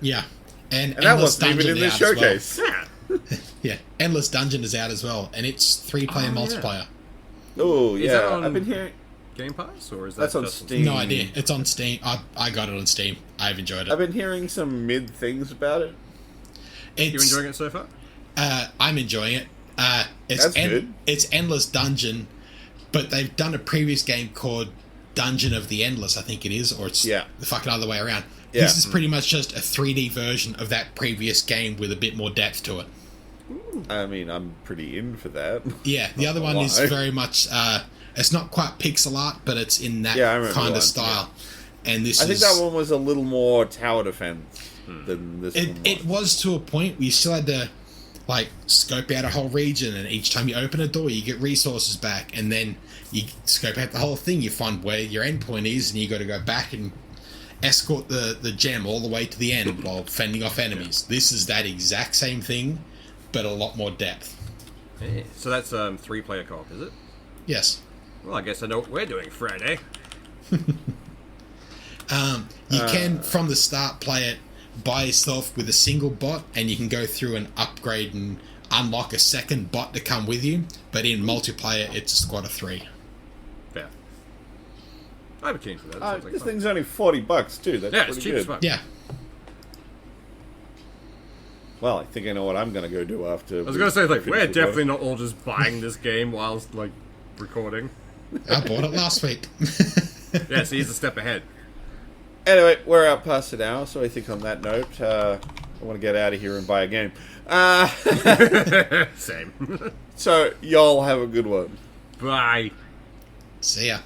Yeah. And that wasn't even in the showcase. Well. Yeah. Endless Dungeon is out as well, and it's 3-player multiplayer. Oh, yeah. I've been hearing... Game Pass, or is that That's on Steam? No idea. It's on Steam. I got it on Steam. I've enjoyed it. I've been hearing some mid things about it. You enjoying it so far? I'm enjoying it. That's good. It's Endless Dungeon, but they've done a previous game called Dungeon of the Endless, I think it is, or it's the fucking other way around. Yeah. This is pretty much just a 3D version of that previous game with a bit more depth to it. I mean, I'm pretty in for that. Yeah, the other one is very much... it's not quite pixel art, but it's in that kind of style. Yeah. And I think that one was a little more tower defense than this one was. It was to a point where you still had to scope out a whole region, and each time you open a door you get resources back, and then you scope out the whole thing, you find where your endpoint is, and you got to go back and escort the gem all the way to the end while fending off enemies. This is that exact same thing, but a lot more depth. Hey, so that's 3-player co-op, is it? Yes. Well, I guess I know what we're doing Friday. You can, from the start, play it by yourself with a single bot, and you can go through and upgrade and unlock a second bot to come with you. But in multiplayer, it's a squad of 3. Yeah. I'd be keen for that. This thing's only $40 too. That's it's cheap good. as fuck. Yeah. Well, I think I know what I'm going to go do after. I was going to say, we're definitely not all just buying this game whilst, recording. I bought it last week. Yeah, so he's a step ahead. Anyway, we're out past an hour, so I think on that note, I want to get out of here and buy a game. Same. So, y'all have a good one. Bye. See ya.